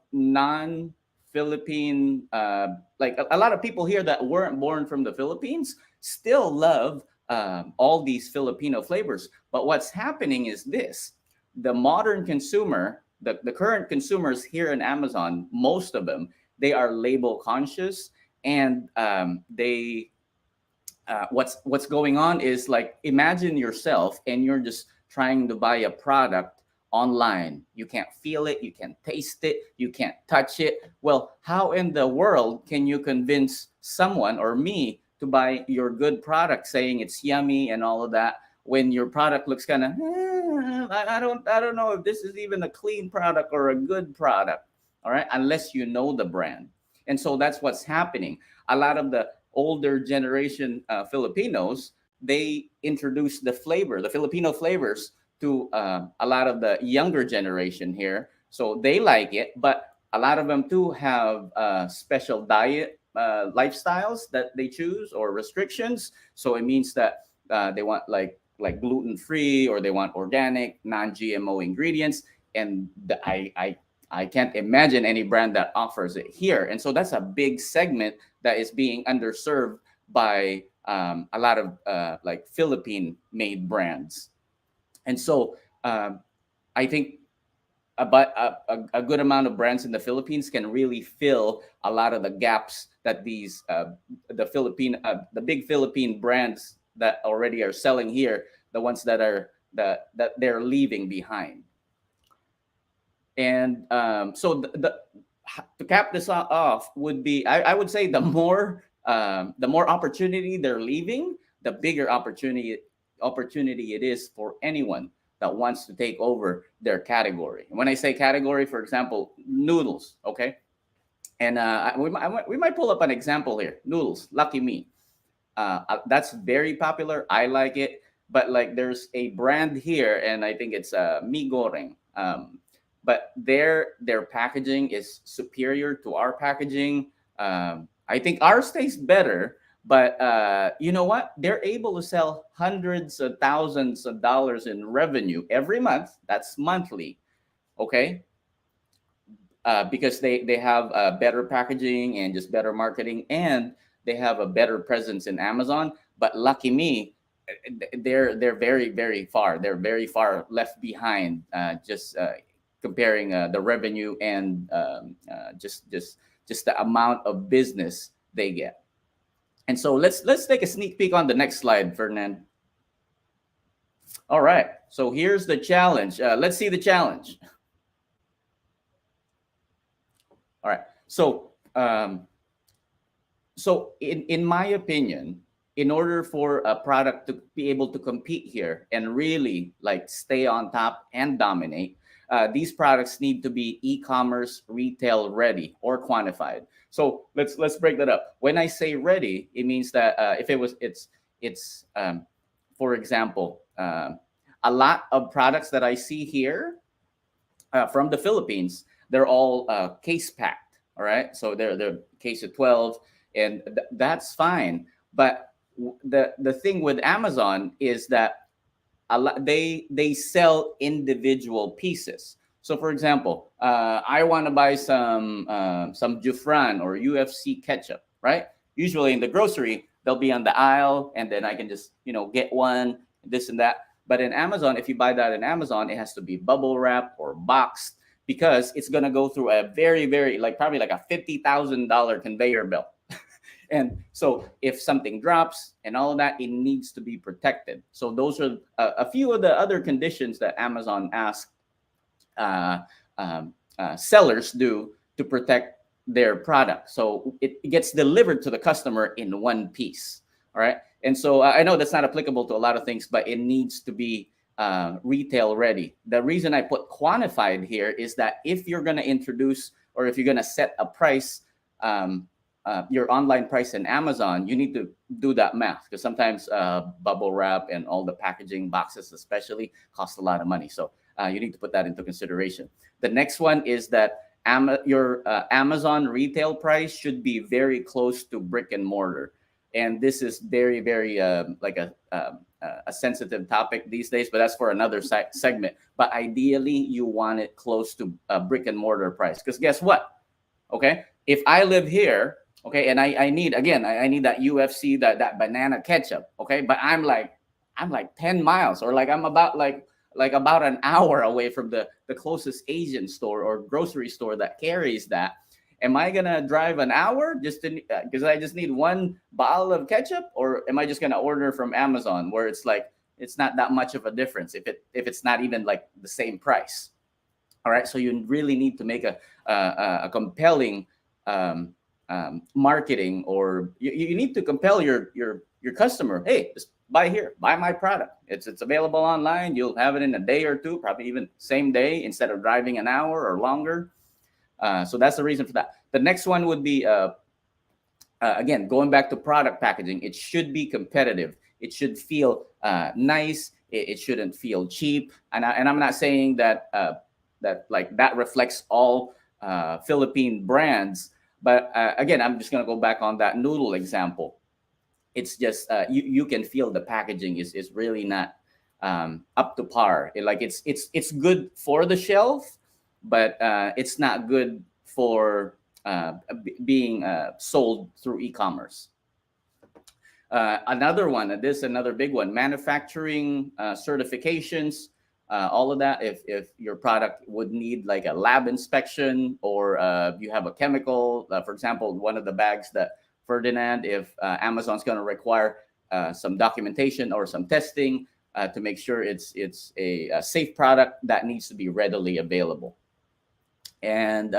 Philippine, like a lot of people here that weren't born from the Philippines still love all these Filipino flavors. But what's happening is this: the modern consumer, the current consumers here in Amazon, most of them, they are label conscious, and what's going on is, like, imagine yourself and you're just trying to buy a product online. You can't feel it, you can't taste it, you can't touch it. Well, how in the world can you convince someone or me to buy your good product, saying it's yummy and all of that, when your product looks kind of I don't know if this is even a clean product or a good product. All right, unless you know the brand. And so that's what's happening. A lot of the older generation Filipinos, they introduce the flavor, the Filipino flavors, to a lot of the younger generation here. So they like it, but a lot of them too have special diet lifestyles that they choose, or restrictions. So it means that they want like gluten free, or they want organic, non-GMO ingredients. And I can't imagine any brand that offers it here. And so that's a big segment that is being underserved by a lot of like Philippine made brands. And so I think about a good amount of brands in the Philippines can really fill a lot of the gaps that these the big Philippine brands that already are selling here, the ones that they're leaving behind. And so to cap this off would be, I would say, the more opportunity they're leaving, the bigger opportunity it is for anyone that wants to take over their category. And when I say category, for example, noodles, okay? And we might pull up an example here. Noodles, Lucky Me. That's very popular. I like it. But like, there's a brand here, and I think it's Mi Goreng. But their packaging is superior to our packaging. I think ours tastes better, but you know what? They're able to sell hundreds of thousands of dollars in revenue every month. That's monthly, okay? Because they have better packaging and just better marketing, and they have a better presence in Amazon. But Lucky Me, they're very, very far. They're very far left behind. Just comparing the revenue and just the amount of business they get. And so let's take a sneak peek on the next slide, Ferdinand. All right, so here's the challenge. Let's see the challenge. All right, so in my opinion, in order for a product to be able to compete here and really like stay on top and dominate, these products need to be e-commerce retail ready or quantified. So let's break that up. When I say ready, it means that it's for example, a lot of products that I see here from the Philippines, they're all case packed. All right, so they're case of 12, and that's fine. But the thing with Amazon is that they sell individual pieces. So for example, I want to buy some Jufran or UFC ketchup, right? Usually in the grocery, they'll be on the aisle, and then I can just get one, this and that. But in Amazon, if you buy that in Amazon, it has to be bubble wrap or boxed, because it's gonna go through a very, very, probably like a $50,000 conveyor belt. And so if something drops and all of that, it needs to be protected. So those are a few of the other conditions that Amazon asks sellers do to protect their product. So it gets delivered to the customer in one piece. All right. And so I know that's not applicable to a lot of things, but it needs to be retail ready. The reason I put quantified here is that if you're going to introduce, or if you're going to set a price, your online price in Amazon, you need to do that math, because sometimes bubble wrap and all the packaging boxes especially cost a lot of money. So you need to put that into consideration. The next one is that your Amazon retail price should be very close to brick and mortar. And this is very, very like a sensitive topic these days, but that's for another segment. But ideally, you want it close to a brick and mortar price, because guess what? Okay, if I live here, okay, and I need, again, I need that UFC, that banana ketchup, okay, but I'm like 10 miles, or like I'm about like about an hour away from the closest Asian store or grocery store that carries that. Am I gonna drive an hour just to because I just need one bottle of ketchup, or am I just gonna order from Amazon where it's like it's not that much of a difference if it's not even like the same price? All right, so you really need to make a compelling um, marketing, or you need to compel your customer. Hey, just buy here, buy my product. It's available online. You'll have it in a day or two, probably even same day instead of driving an hour or longer. So that's the reason for that. The next one would be again, going back to product packaging. It should be competitive. It should feel nice. It shouldn't feel cheap. And I'm not saying that that reflects all Philippine brands. But again, I'm just gonna go back on that noodle example. It's just you can feel the packaging is really not up to par. It's good for the shelf, but it's not good for being sold through e-commerce. Another one, another big one, manufacturing certifications, all of that. If your product would need like a lab inspection, or you have a chemical, for example, one of the bags that Ferdinand, if Amazon's going to require some documentation or some testing to make sure it's a safe product, that needs to be readily available. And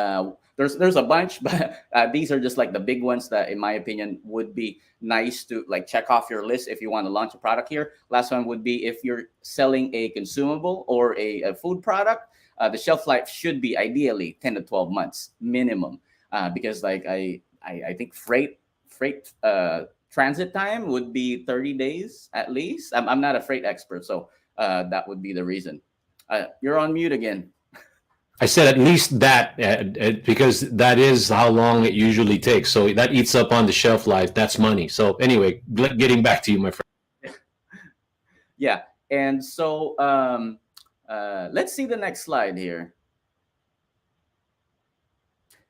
there's a bunch, but these are just like the big ones that, in my opinion, would be nice to like check off your list if you want to launch a product here. Last one would be if you're selling a consumable or a food product, the shelf life should be ideally 10 to 12 months minimum, because like I think freight transit time would be 30 days at least. I'm not a freight expert, so that would be the reason. You're on mute again. I said at least that because that is how long it usually takes. So that eats up on the shelf life. That's money. So anyway, getting back to you, my friend. Yeah. And so let's see the next slide here.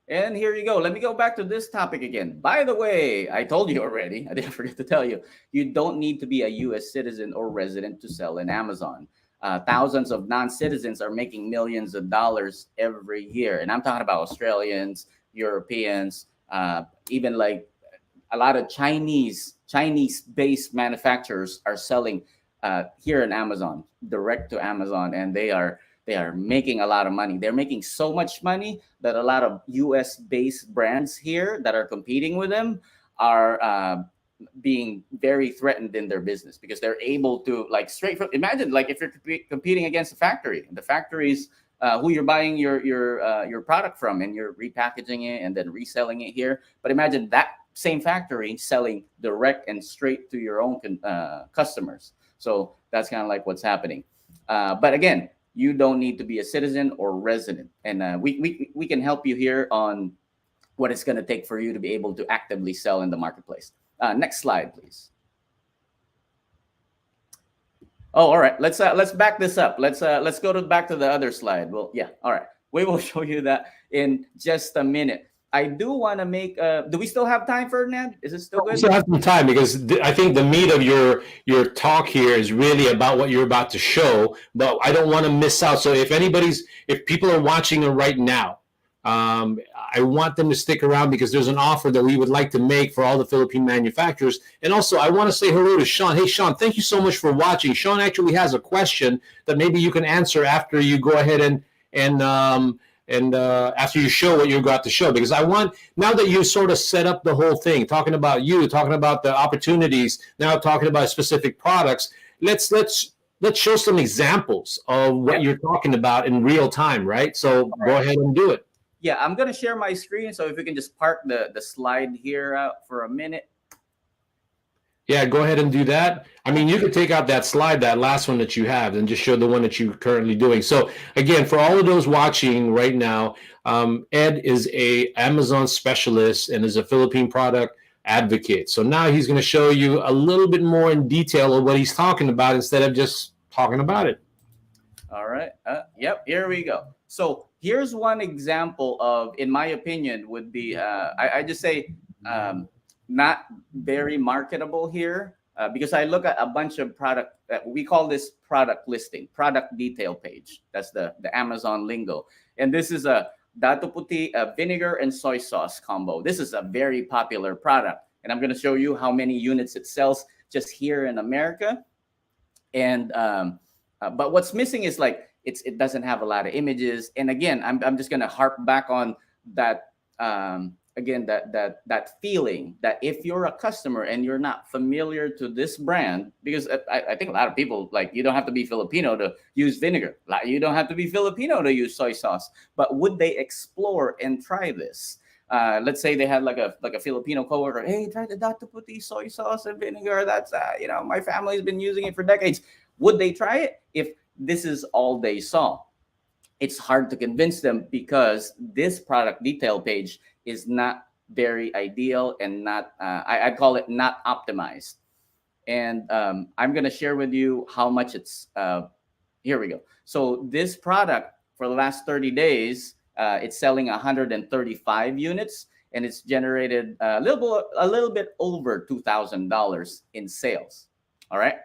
And here you go. Let me go back to this topic again. By the way, I told you already, I didn't forget to tell you, you don't need to be a US citizen or resident to sell in Amazon. Thousands of non-citizens are making millions of dollars every year. And I'm talking about Australians, Europeans, even like a lot of Chinese-based manufacturers are selling here in Amazon, direct to Amazon, and they are making a lot of money. They're making so much money that a lot of US-based brands here that are competing with them are being very threatened in their business, because they're able to like straight from, imagine like if you're competing against a factory, the factories who you're buying your product from, and you're repackaging it and then reselling it here. But imagine that same factory selling direct and straight to your own customers. So that's kind of like what's happening. But again, you don't need to be a citizen or resident, and we can help you here on what it's going to take for you to be able to actively sell in the marketplace. Next slide, please. Oh, all right. Let's back this up. Let's go back to the other slide. Well, yeah. All right. We will show you that in just a minute. I do want to make. Do we still have time, Ferdinand? Is it still good? We still have some time, because I think the meat of your talk here is really about what you're about to show. But I don't want to miss out. So if people are watching it right now, I want them to stick around, because there's an offer that we would like to make for all the Philippine manufacturers. And also, I want to say hello to Sean. Hey, Sean, thank you so much for watching. Sean actually has a question that maybe you can answer after you go ahead and after you show what you've got to show, because I want, now that you sort of set up the whole thing, talking about the opportunities, now talking about specific products, let's show some examples of what you're talking about in real time, right? So go ahead and do it. Yeah, I'm going to share my screen. So if we can just park the slide here out for a minute. Yeah, go ahead and do that. I mean, you could take out that slide, that last one that you have, and just show the one that you're currently doing. So again, for all of those watching right now, Ed is a Amazon specialist and is a Philippine product advocate. So now he's going to show you a little bit more in detail of what he's talking about, instead of just talking about it. All right. Yep. Here we go. So here's one example of, in my opinion, would be I just say not very marketable here because I look at a bunch of product. We call this product listing, product detail page. That's the Amazon lingo. And this is a Dato Puti vinegar and soy sauce combo. This is a very popular product, and I'm going to show you how many units it sells just here in America. And but what's missing is like it doesn't have a lot of images. And again, I'm just gonna harp back on that again, that feeling that if you're a customer and you're not familiar to this brand, because I think a lot of people, like, you don't have to be Filipino to use vinegar, like you don't have to be Filipino to use soy sauce, but would they explore and try this? Let's say they had like a Filipino coworker. Hey, try the Dato Puti soy sauce and vinegar. That's my family's been using it for decades. Would they try it if this is all they saw? It's hard to convince them because this product detail page is not very ideal and not I'd call it not optimized. And I'm gonna share with you how much it's. Here we go. So this product for the last 30 days. It's selling 135 units, and it's generated a little bit over $2,000 in sales. All right.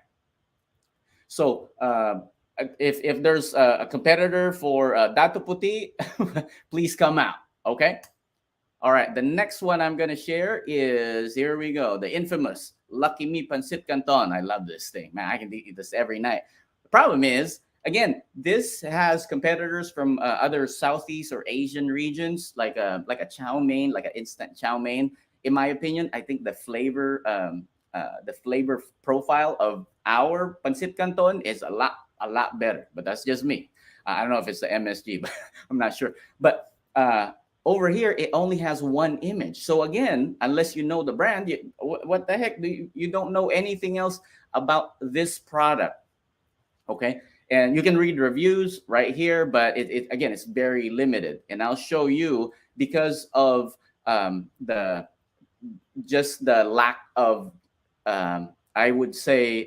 So if there's a competitor for Dato Puti, please come out. Okay. All right. The next one I'm going to share is, here we go, the infamous Lucky Me Pancit Canton. I love this thing, man. I can eat this every night. The problem is, again, this has competitors from other Southeast or Asian regions, like a chow mein, like an instant chow mein. In my opinion, I think the flavor profile of our pancit canton is a lot better. But that's just me. I don't know if it's the MSG, but I'm not sure. But over here, it only has one image. So again, unless you know the brand, what the heck? You don't know anything else about this product. Okay. And you can read reviews right here, but again, it's very limited. And I'll show you, because of the lack of, I would say,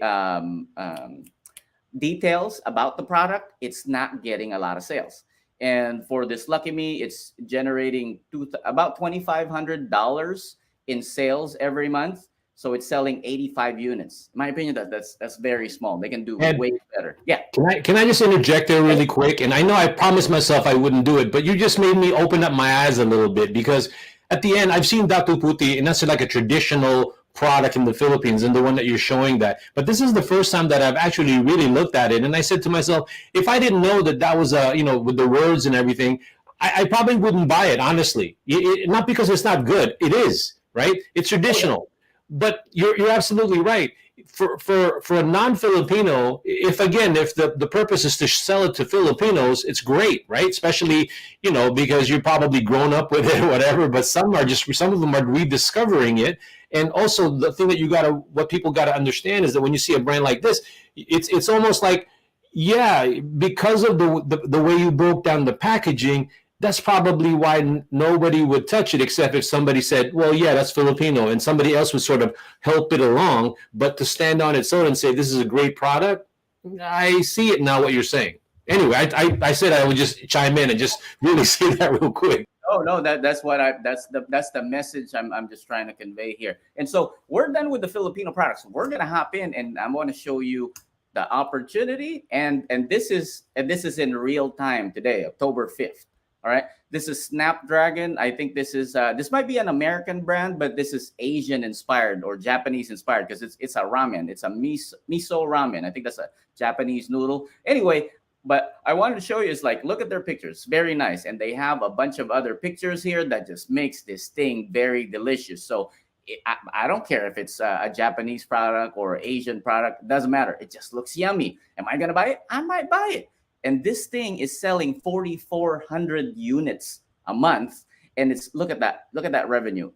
details about the product, it's not getting a lot of sales. And for this Lucky Me, it's generating about $2,500 in sales every month. So it's selling 85 units. In my opinion, that's very small. They can do way better. Yeah. Can I just interject there really quick? And I know I promised myself I wouldn't do it, but you just made me open up my eyes a little bit, because at the end, I've seen Dato Puti, and that's like a traditional product in the Philippines, and the one that you're showing that. But this is the first time that I've actually really looked at it, and I said to myself, if I didn't know that was with the words and everything, I probably wouldn't buy it, honestly. Not because it's not good. It is, right? It's traditional. Oh, yeah. But you're absolutely right. For a non-Filipino, if the purpose is to sell it to Filipinos, it's great, right? Especially, because you're probably grown up with it or whatever, but some of them are rediscovering it. And also the thing that what people gotta understand is that when you see a brand like this, it's almost like, yeah, because of the way you broke down the packaging, that's probably why nobody would touch it, except if somebody said, well, yeah, that's Filipino, and somebody else would sort of help it along. But to stand on its own and say, this is a great product, I see it now, what you're saying. Anyway, I said I would just chime in and just really say that real quick. Oh, no, that's the message I'm just trying to convey here. And so we're done with the Filipino products. We're going to hop in, and I want to show you the opportunity. And this is in real time today, October 5th. All right, this is Snapdragon. I think this might be an American brand, but this is Asian inspired or Japanese inspired, because it's a ramen. It's a miso ramen. I think that's a Japanese noodle. Anyway, but I wanted to show you is, like, look at their pictures. Very nice. And they have a bunch of other pictures here that just makes this thing very delicious. So I don't care if it's a Japanese product or Asian product. It doesn't matter. It just looks yummy. Am I going to buy it? I might buy it. And this thing is selling 4,400 units a month. And look at that revenue,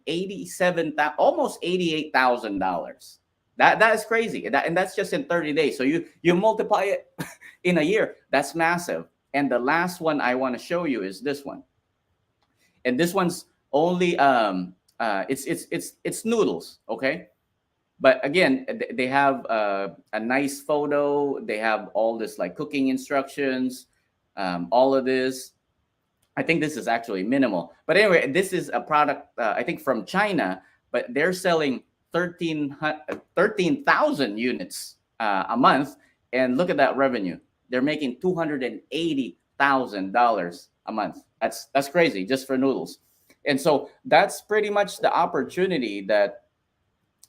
almost $88,000. That is crazy. And that's just in 30 days. So you multiply it in a year. That's massive. And the last one I want to show you is this one. And this one's only it's noodles, okay? But again, they have a nice photo. They have all this like cooking instructions, all of this. I think this is actually minimal. But anyway, this is a product, I think from China, but they're selling 13,000 units a month. And look at that revenue. They're making $280,000 a month. That's crazy just for noodles. And so that's pretty much the opportunity that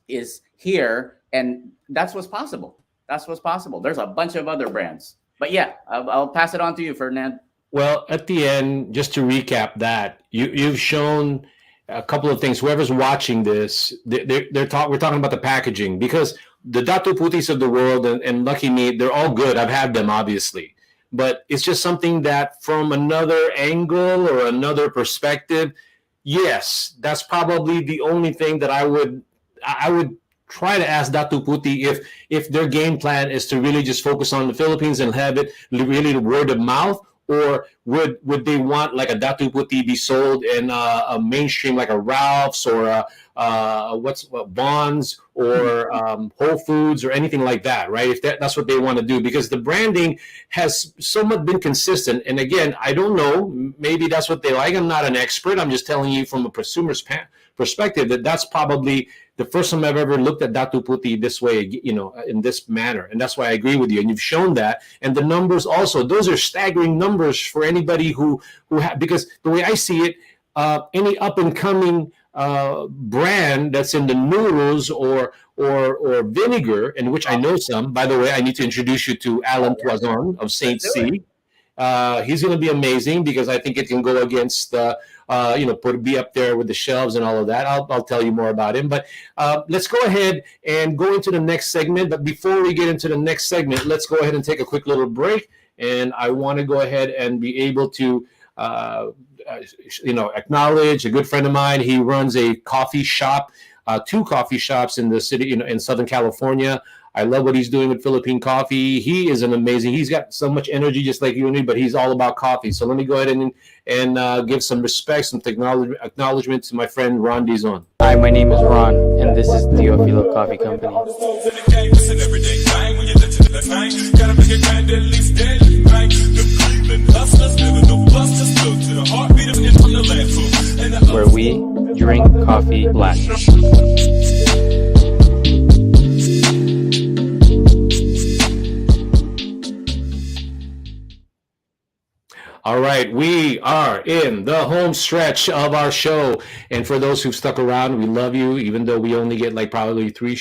is here. And that's what's possible. That's what's possible. There's a bunch of other brands. But yeah, I'll pass it on to you, Ferdinand. Well, at the end, just to recap that, you've shown a couple of things. Whoever's watching this, we're talking about the packaging, because the Datu Putis of the world and Lucky Meat, they're all good. I've had them, obviously. But it's just something that from another angle or another perspective, yes, that's probably the only thing that I would try to ask Datu Puti if their game plan is to really just focus on the Philippines and have it really word of mouth, or would they want like a Datu Puti be sold in a mainstream like a Ralph's or Bonds or Whole Foods or anything like that, right? If that's what they want to do, because the branding has somewhat been consistent. And again, I don't know, maybe that's what they like. I'm not an expert. I'm just telling you from a consumer's perspective that's probably the first time I've ever looked at Datu Puti this way, in this manner. And that's why I agree with you. And you've shown that. And the numbers also, those are staggering numbers for anybody who because the way I see it, any up and coming brand that's in the noodles or vinegar, in which I know some. By the way, I need to introduce you to Alan Poisson of Saint C. He's going to be amazing, because I think it can go against, be up there with the shelves and all of that. I'll tell you more about him. But let's go ahead and go into the next segment. But before we get into the next segment, let's go ahead and take a quick little break. And I want to go ahead and be able to acknowledge a good friend of mine. He runs a coffee shop, 2 coffee shops in the city, in Southern California. I love what he's doing with Philippine coffee. He is he's got so much energy, just like you and me, but he's all about coffee. So let me go ahead and give some respect, some acknowledgement to my friend Ron Dizon. Hi, my name is Ron, and this is Teofilo Coffee Company. Where we drink coffee black. All right, we are in the home stretch of our show. And for those who've stuck around, we love you, even though we only get like probably 3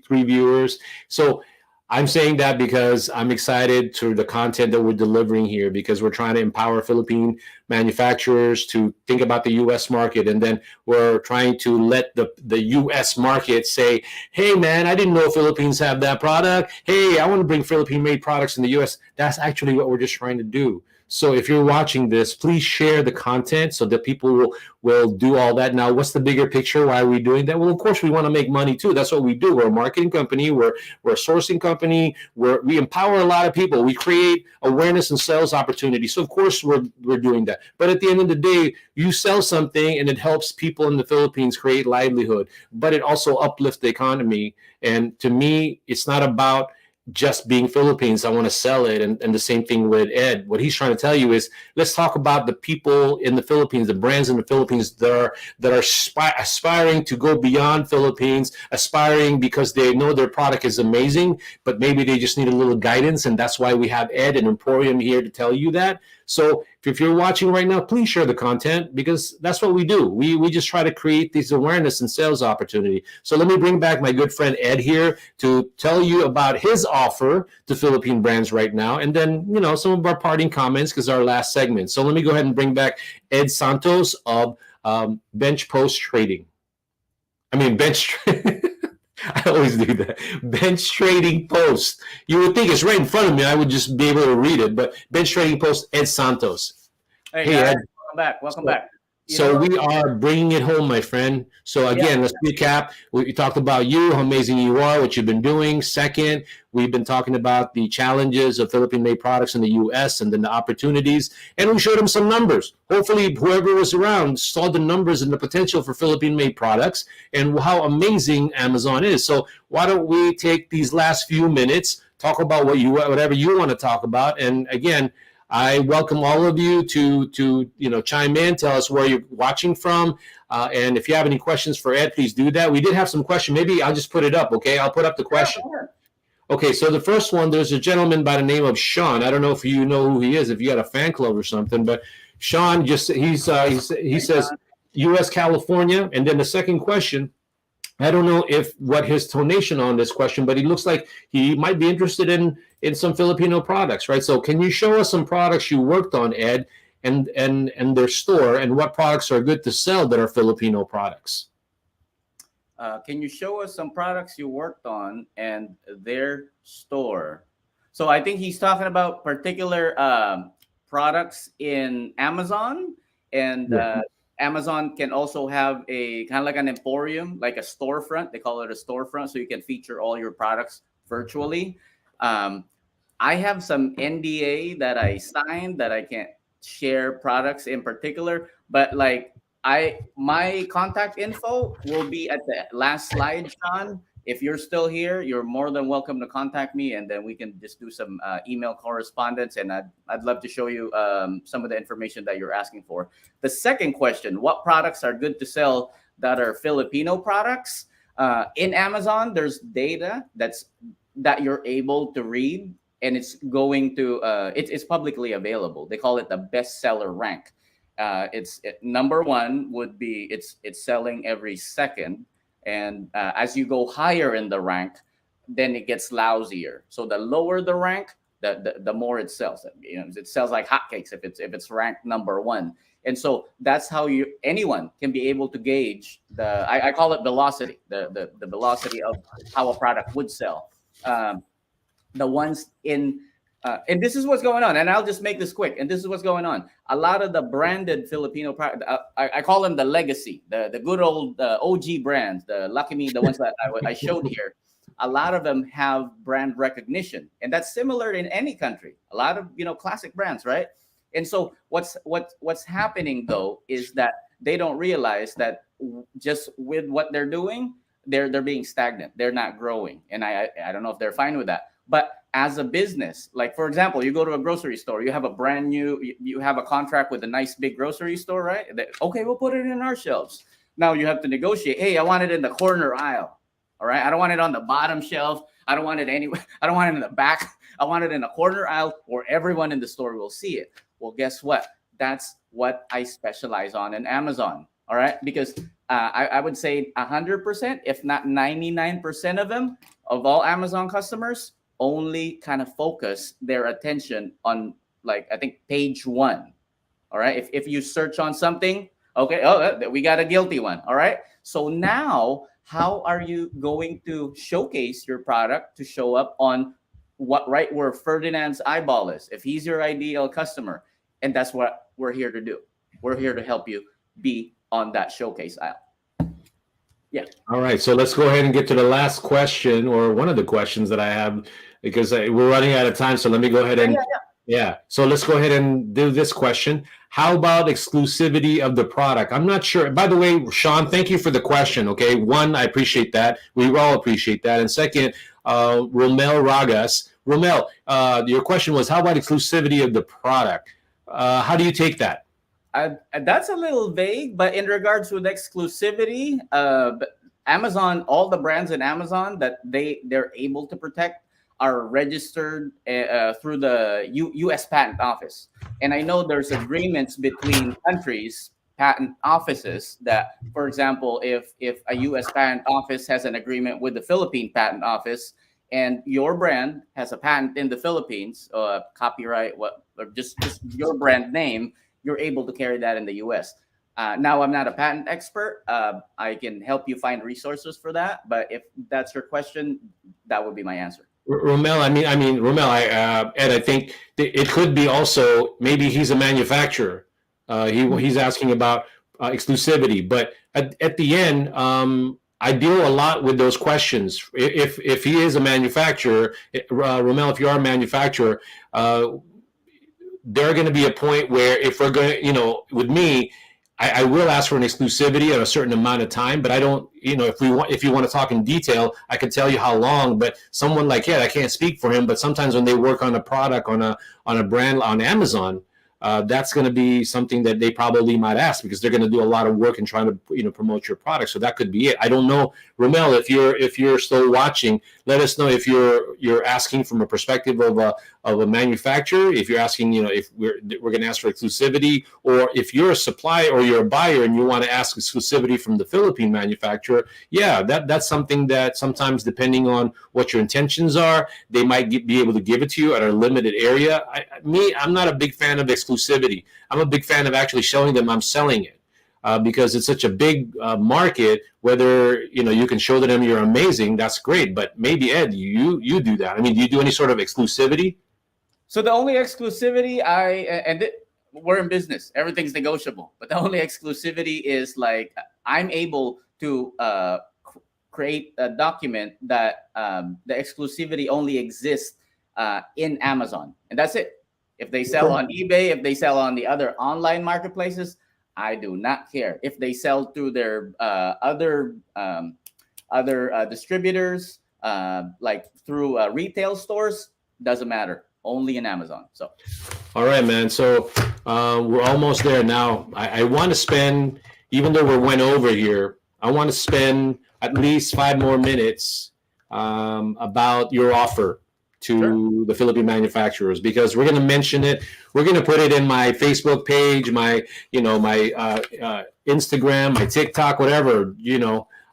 viewers. So I'm saying that because I'm excited to the content that we're delivering here, because we're trying to empower Philippine manufacturers to think about the U.S. market. And then we're trying to let the U.S. market say, hey, man, I didn't know Philippines have that product. Hey, I want to bring Philippine-made products in the U.S. That's actually what we're just trying to do. So if you're watching this, please share the content so that people will do all that. Now, what's the bigger picture? Why are we doing that? Well, of course, we want to make money too. That's what we do. We're a marketing company. We're a sourcing company. We empower a lot of people. We create awareness and sales opportunities. So, of course, we're doing that. But at the end of the day, you sell something and it helps people in the Philippines create livelihood. But it also uplifts the economy. And to me, it's not about just being Philippines. I want to sell it. And the same thing with Ed. What he's trying to tell you is, let's talk about the people in the Philippines, the brands in the Philippines that are aspiring to go beyond Philippines, aspiring because they know their product is amazing, but maybe they just need a little guidance. And that's why we have Ed and Emporium here to tell you that. So if you're watching right now, please share the content, because that's what we do. We just try to create these awareness and sales opportunity. So let me bring back my good friend Ed here to tell you about his offer to Philippine brands right now. And then, some of our parting comments, because our last segment. So let me go ahead and bring back Ed Santos of Bench Trading. I always do that. Bench Trading Post. You would think it's right in front of me. I would just be able to read it. But Bench Trading Post, Ed Santos. Hey guys, Ed. Welcome back. You know So what? we are bringing it home, my friend. So Yeah. again, let's recap. We talked about you, how amazing you are, what you've been doing. Second, we've been talking about the challenges of Philippine-made products in the U.S. and then the opportunities. And we showed them some numbers. Hopefully, whoever was around saw the numbers and the potential for Philippine-made products and how amazing Amazon is. So why don't we take these last few minutes, talk about whatever you want to talk about, and again, I welcome all of you to chime in, tell us where you're watching from, and if you have any questions for Ed, please do that. We did have some question. Maybe I'll just put it up. Okay, I'll put up the question. Okay, so the first one, there's a gentleman by the name of Sean. I don't know if you know who he is, if you got a fan club or something, but Sean he says U.S. California, and then the second question. I don't know what his tonation on this question, but he looks like he might be interested in some Filipino products, right? So can you show us some products you worked on, Ed, and their store, and what products are good to sell that are Filipino products? Can you show us some products you worked on and their store? So I think he's talking about particular products in Amazon, and Amazon can also have a kind of like an emporium, like a storefront. They call it a storefront, so you can feature all your products virtually. I have some NDA that I signed that I can't share products in particular, but like my contact info will be at the last slide, Sean. If you're still here, you're more than welcome to contact me, and then we can just do some email correspondence. And I'd love to show you some of the information that you're asking for. The second question: what products are good to sell that are Filipino products? In Amazon, there's data that you're able to read, and it's going to it's publicly available. They call it the bestseller rank. Number one would be it's selling every second. And as you go higher in the rank, then it gets lousier. So the lower the rank, the more it sells. It sells like hotcakes if it's ranked number one. And so that's how anyone can be able to gauge I call it velocity, the velocity of how a product would sell. The ones and this is what's going on. And I'll just make this quick. And this is what's going on. A lot of the branded Filipino product, I call them the legacy, the good old OG brands, the Lucky Me, the ones that I showed here. A lot of them have brand recognition, and that's similar in any country. A lot of classic brands, right? And so what's happening though is that they don't realize that just with what they're doing, they're being stagnant. They're not growing, and I don't know if they're fine with that, but as a business, like for example, you go to a grocery store, you have a brand new, you have a contract with a nice big grocery store, right? Okay, we'll put it in our shelves. Now you have to negotiate. Hey, I want it in the corner aisle. All right, I don't want it on the bottom shelf. I don't want it anywhere. I don't want it in the back. I want it in the corner aisle where everyone in the store will see it. Well, guess what? That's what I specialize on in Amazon. All right, because I would say 100%, if not 99% of them, of all Amazon customers, only kind of focus their attention on, like, I think page 1. All right. If you search on something, okay, we got a guilty one. All right. So now how are you going to showcase your product to show up on right where Ferdinand's eyeball is, if he's your ideal customer? And that's what we're here to do. We're here to help you be on that showcase aisle. Yeah. All right. So let's go ahead and get to the last question, or one of the questions that I have, because we're running out of time. So let me go ahead and So let's go ahead and do this question. How about exclusivity of the product? I'm not sure. By the way, Sean, thank you for the question. Okay. One, I appreciate that. We all appreciate that. And second, Romel Ragas. Romel, your question was, how about exclusivity of the product? How do you take that? That's a little vague, but in regards with exclusivity, Amazon, all the brands in Amazon that they're able to protect are registered through the U.S. Patent Office. And I know there's agreements between countries' patent offices that, for example, if a U.S. Patent Office has an agreement with the Philippine Patent Office and your brand has a patent in the Philippines, copyright, or just your brand name, you're able to carry that in the U.S. Now, I'm not a patent expert. I can help you find resources for that. But if that's your question, that would be my answer. Romel, Romel, Ed, I think it could be also, maybe he's a manufacturer. He's asking about exclusivity. But at the end, I deal a lot with those questions. If he is a manufacturer, Romel, if you are a manufacturer, there are going to be a point where if we're going to, with me, I will ask for an exclusivity at a certain amount of time, but I don't, if you want to talk in detail, I can tell you how long. But someone like Ed, I can't speak for him, but sometimes when they work on a product on a brand on Amazon, that's going to be something that they probably might ask because they're going to do a lot of work in trying to promote your product. So that could be it. I don't know, Romel, if you're still watching, let us know if you're asking from a perspective of a manufacturer. If you're asking, if we're going to ask for exclusivity, or if you're a supplier or you're a buyer and you want to ask exclusivity from the Philippine manufacturer. Yeah, that's something that sometimes, depending on what your intentions are, they might be able to give it to you at a limited area. I'm not a big fan of exclusivity. I'm a big fan of actually showing them I'm selling it. Because it's such a big market, whether you can show them you're amazing, that's great. But maybe Ed, you do that. I mean, do you do any sort of exclusivity? So the only exclusivity we're in business, everything's negotiable. But the only exclusivity is like I'm able to create a document that the exclusivity only exists in Amazon, and that's it. If they sell on eBay, if they sell on the other online marketplaces, I do not care. If they sell through their other distributors, like through retail stores, doesn't matter. Only in Amazon. So, all right, man. So we're almost there now. I want to spend, even though we went over here, I want to spend at least 5 more minutes about your offer to the Philippine manufacturers, because we're going to mention it. We're going to put it in my Facebook page, my Instagram, my TikTok, whatever,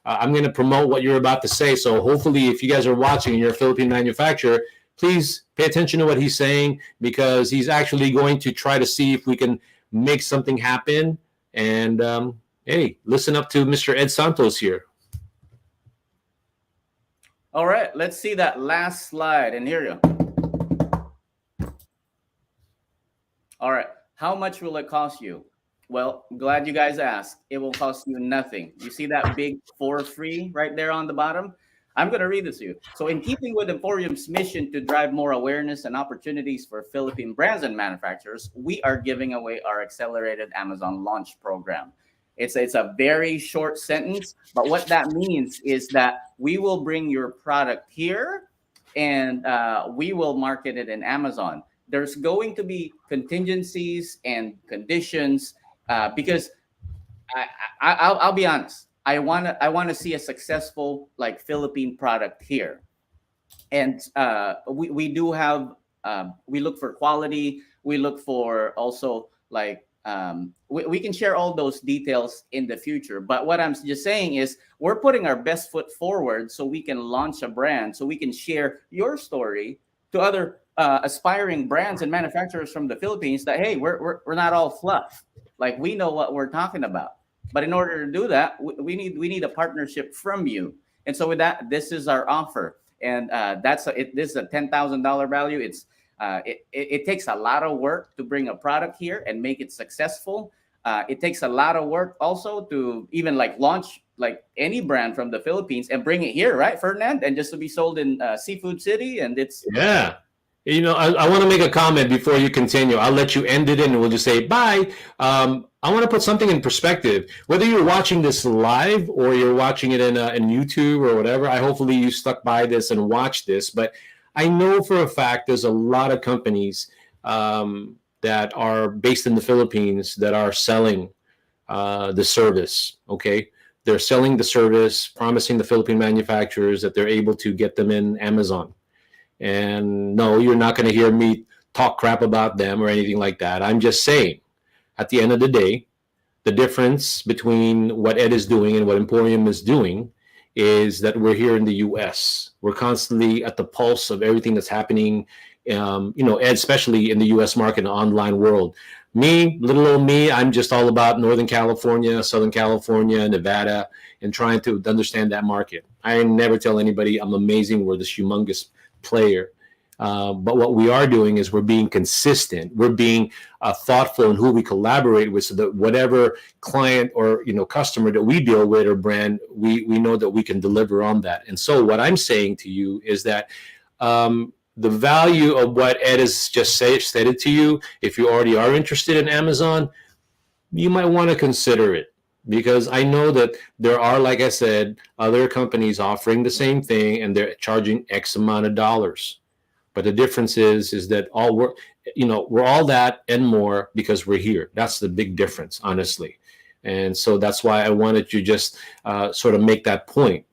I'm going to promote what you're about to say. So hopefully if you guys are watching and you're a Philippine manufacturer, please pay attention to what he's saying, because he's actually going to try to see if we can make something happen. And hey, listen up to Mr. Ed Santos here. All right, let's see that last slide. And here you go. All right, how much will it cost you? Well, glad you guys asked. It will cost you nothing. You see that big for free right there on the bottom? I'm going to read this to you. So in keeping with Emporium's mission to drive more awareness and opportunities for Philippine brands and manufacturers, we are giving away our accelerated Amazon launch program. It's a very short sentence, but what that means is that we will bring your product here and we will market it in Amazon. There's going to be contingencies and conditions because I'll be honest. I want to see a successful like Philippine product here, and we do have we look for quality. We look for also like we can share all those details in the future. But what I'm just saying is we're putting our best foot forward so we can launch a brand, so we can share your story to other aspiring brands and manufacturers from the Philippines that, hey, we're not all fluff. Like, we know what we're talking about. But in order to do that, we need a partnership from you. And so with that, this is our offer. And this is a $10,000 value. It takes a lot of work to bring a product here and make it successful. It takes a lot of work also to even like launch like any brand from the Philippines and bring it here, right, Ferdinand? And just to be sold in Seafood City. And it's I want to make a comment before you continue. I'll let you end it and we'll just say bye. I want to put something in perspective. Whether you're watching this live or you're watching it in YouTube or whatever, hopefully you stuck by this and watched this. But I know for a fact there's a lot of companies that are based in the Philippines that are selling the service, okay? They're selling the service, promising the Philippine manufacturers that they're able to get them in Amazon. And no, you're not going to hear me talk crap about them or anything like that. I'm just saying, at the end of the day, the difference between what Ed is doing and what Emporium is doing is that we're here in the U.S. We're constantly at the pulse of everything that's happening, Ed, especially in the U.S. market and online world. Me, little old me, I'm just all about Northern California, Southern California, Nevada, and trying to understand that market. I never tell anybody I'm amazing. We're this humongous player. But what we are doing is we're being consistent. We're being thoughtful in who we collaborate with, so that whatever client or customer that we deal with or brand, we know that we can deliver on that. And so what I'm saying to you is that the value of what Ed has just stated to you, if you already are interested in Amazon, you might want to consider it. Because I know that there are, like I said, other companies offering the same thing and they're charging X amount of dollars. But the difference is that we're all that and more because we're here. That's the big difference, honestly. And so that's why I wanted to just sort of make that point.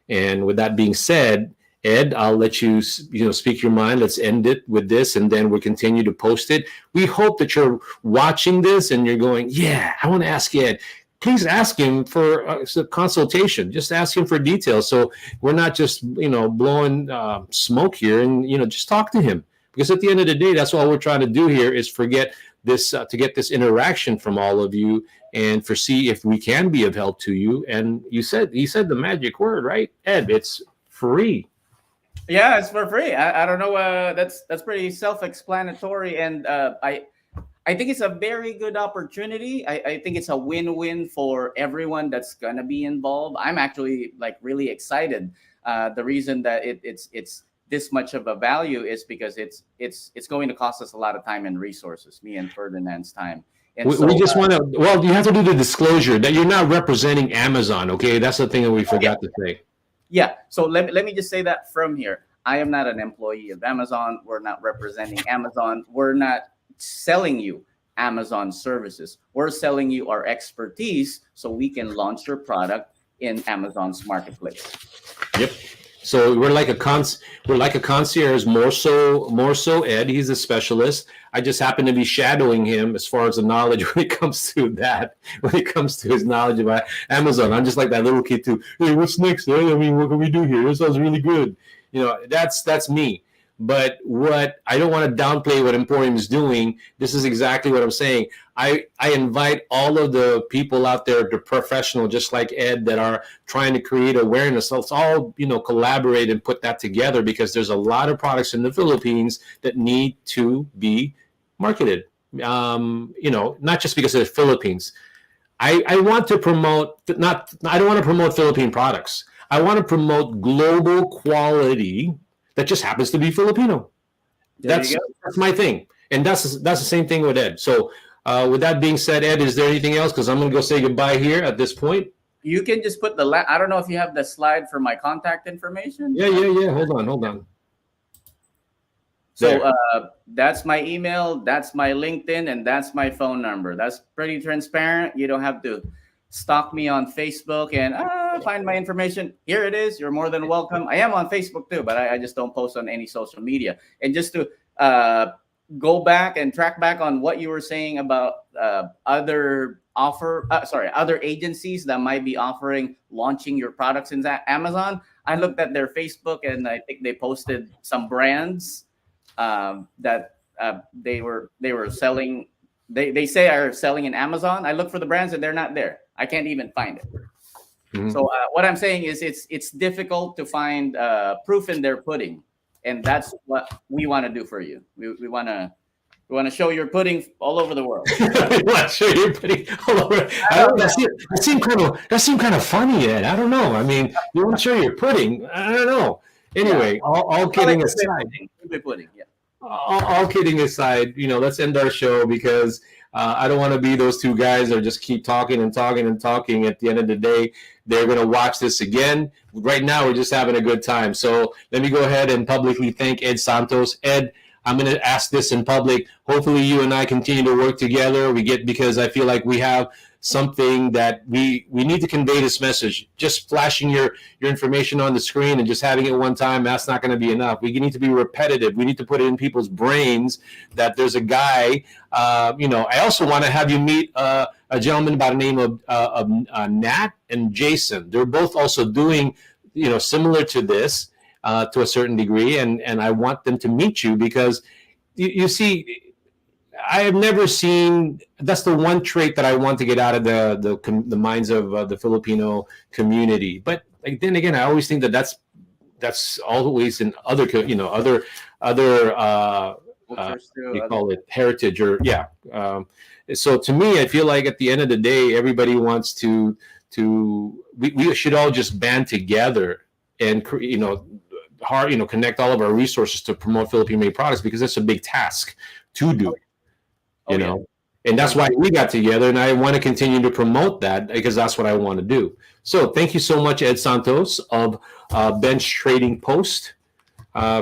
And with that being said, Ed, I'll let you speak your mind. Let's end it with this, and then we'll continue to post it. We hope that you're watching this and you're going, yeah, I want to ask Ed. Please ask him for a consultation. Just ask him for details. So we're not just, blowing smoke here, and, just talk to him. Because at the end of the day, that's all we're trying to do here is to get this interaction from all of you and see if we can be of help to you. And he said the magic word, right, Ed? It's free. Yeah, it's for free. I don't know. That's pretty self-explanatory, and I think it's a very good opportunity. I think it's a win-win for everyone that's gonna be involved. I'm actually really excited. The reason that it's this much of a value is because it's going to cost us a lot of time and resources, me and Ferdinand's time. And we just want to. Well, you have to do the disclosure that you're not representing Amazon. Okay, that's the thing that we forgot to say. Yeah. So let me just say that from here. I am not an employee of Amazon. We're not representing Amazon. We're not selling you Amazon services. We're selling you our expertise so we can launch your product in Amazon's marketplace. Yep. So we're like a concierge, more so Ed. He's a specialist. I just happen to be shadowing him as far as the knowledge when it comes to that. When it comes to his knowledge about Amazon, I'm just like that little kid too. Hey, what's next, Ed? I mean, what can we do here? This sounds really good. That's me. But what I don't want to downplay what Emporium is doing. This is exactly what I'm saying. I invite all of the people out there, the professional, just like Ed, that are trying to create awareness. Let's all, collaborate and put that together, because there's a lot of products in the Philippines that need to be marketed. Not just because of the Philippines. I want to promote I don't want to promote Philippine products. I want to promote global quality that just happens to be Filipino. That's my thing. And that's the same thing with Ed. So with that being said, Ed, is there anything else? Because I'm going to go say goodbye here at this point. You can just put I don't know if you have the slide for my contact information. Yeah. Hold on. So that's my email, that's my LinkedIn, and that's my phone number. That's pretty transparent. You don't have to stalk me on Facebook and find my information. Here it is. You're more than welcome. I am on Facebook too, but I just don't post on any social media. And just to go back and track back on what you were saying about other agencies that might be offering launching your products in Amazon. I looked at their Facebook, and I think they posted some brands that they were selling. They say are selling in Amazon. I look for the brands and they're not there. I can't even find it. Mm-hmm. So what I'm saying is it's difficult to find proof in their pudding, and that's what we want to do for you. We want to show your pudding all over the world. We want to show your pudding all over. That seemed kind of funny, Ed. I don't know. I mean, you want to show your pudding? I don't know. Anyway, yeah. all kidding aside. Pudding, yeah. All kidding aside, let's end our show, because I don't want to be those two guys that just keep talking and talking and talking. At the end of the day, they're going to watch this again. Right now, we're just having a good time. So let me go ahead and publicly thank Ed Santos. Ed, I'm going to ask this in public. Hopefully you and I continue to work together. Because I feel like we have something that we need to convey this message. Just flashing your information on the screen and just having it one time, that's not going to be enough. We need to be repetitive. We need to put it in people's brains that there's a guy. I also want to have you meet a gentleman by the name of Nat and Jason. They're both also doing similar to this to a certain degree, and I want them to meet you, because you see, I have never seen. That's the one trait that I want to get out of the minds of the Filipino community. But then again, I always think that's always in other other Cultures too. you call it heritage or yeah. So to me, I feel like at the end of the day, everybody wants to we should all just band together and connect all of our resources to promote Philippine made products because it's a big task to do. Oh, you know, and that's why we got together, and I want to continue to promote that because that's what I want to do. So thank you so much, Ed Santos of Bench Trading Post.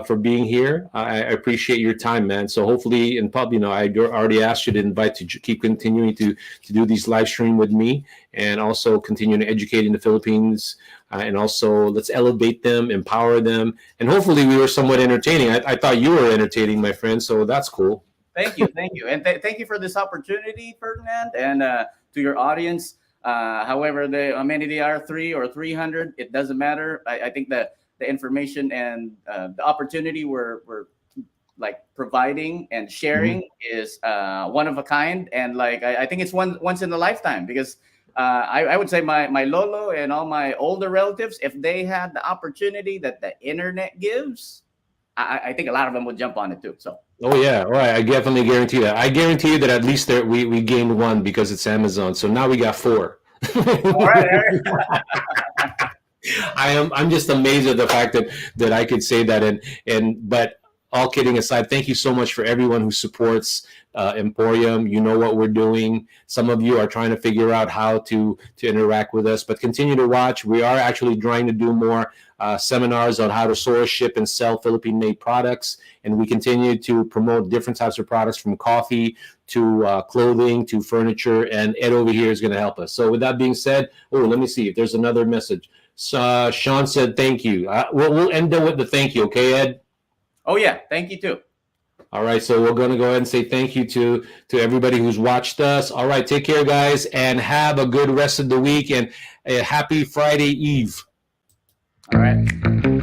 For being here. I appreciate your time, man. So hopefully in pub, I already asked you to invite to keep continuing to do these live stream with me and also continue to educate in the Philippines and also let's elevate them, empower them. And hopefully we were somewhat entertaining. I thought you were entertaining, my friend. So that's cool. Thank you. And thank you for this opportunity, Ferdinand, and to your audience. However, how many they are, 3 or 300, it doesn't matter. I think that the information and the opportunity we're like providing and sharing is one of a kind, and like I think it's once in a lifetime because I would say my lolo and all my older relatives, if they had the opportunity that the internet gives, I think a lot of them would jump on it too. So. Oh yeah, all right. I definitely guarantee that. I guarantee you that at least we gained one because it's Amazon. So now we got 4. All right. I'm just amazed at the fact that I could say that but all kidding aside, thank you so much for everyone who supports Emporium. You know what we're doing. Some of you are trying to figure out how to interact with us, but continue to watch. We are actually trying to do more seminars on how to source, ship, and sell Philippine-made products, and we continue to promote different types of products from coffee to clothing to furniture, and Ed over here is going to help us. So with that being said, let me see if there's another message. Sean said thank you. We'll end up with the thank you, okay, Ed? Oh yeah, thank you too. All right, so we're going to go ahead and say thank you to everybody who's watched us. All right, take care, guys, and have a good rest of the week and a happy Friday Eve. All right.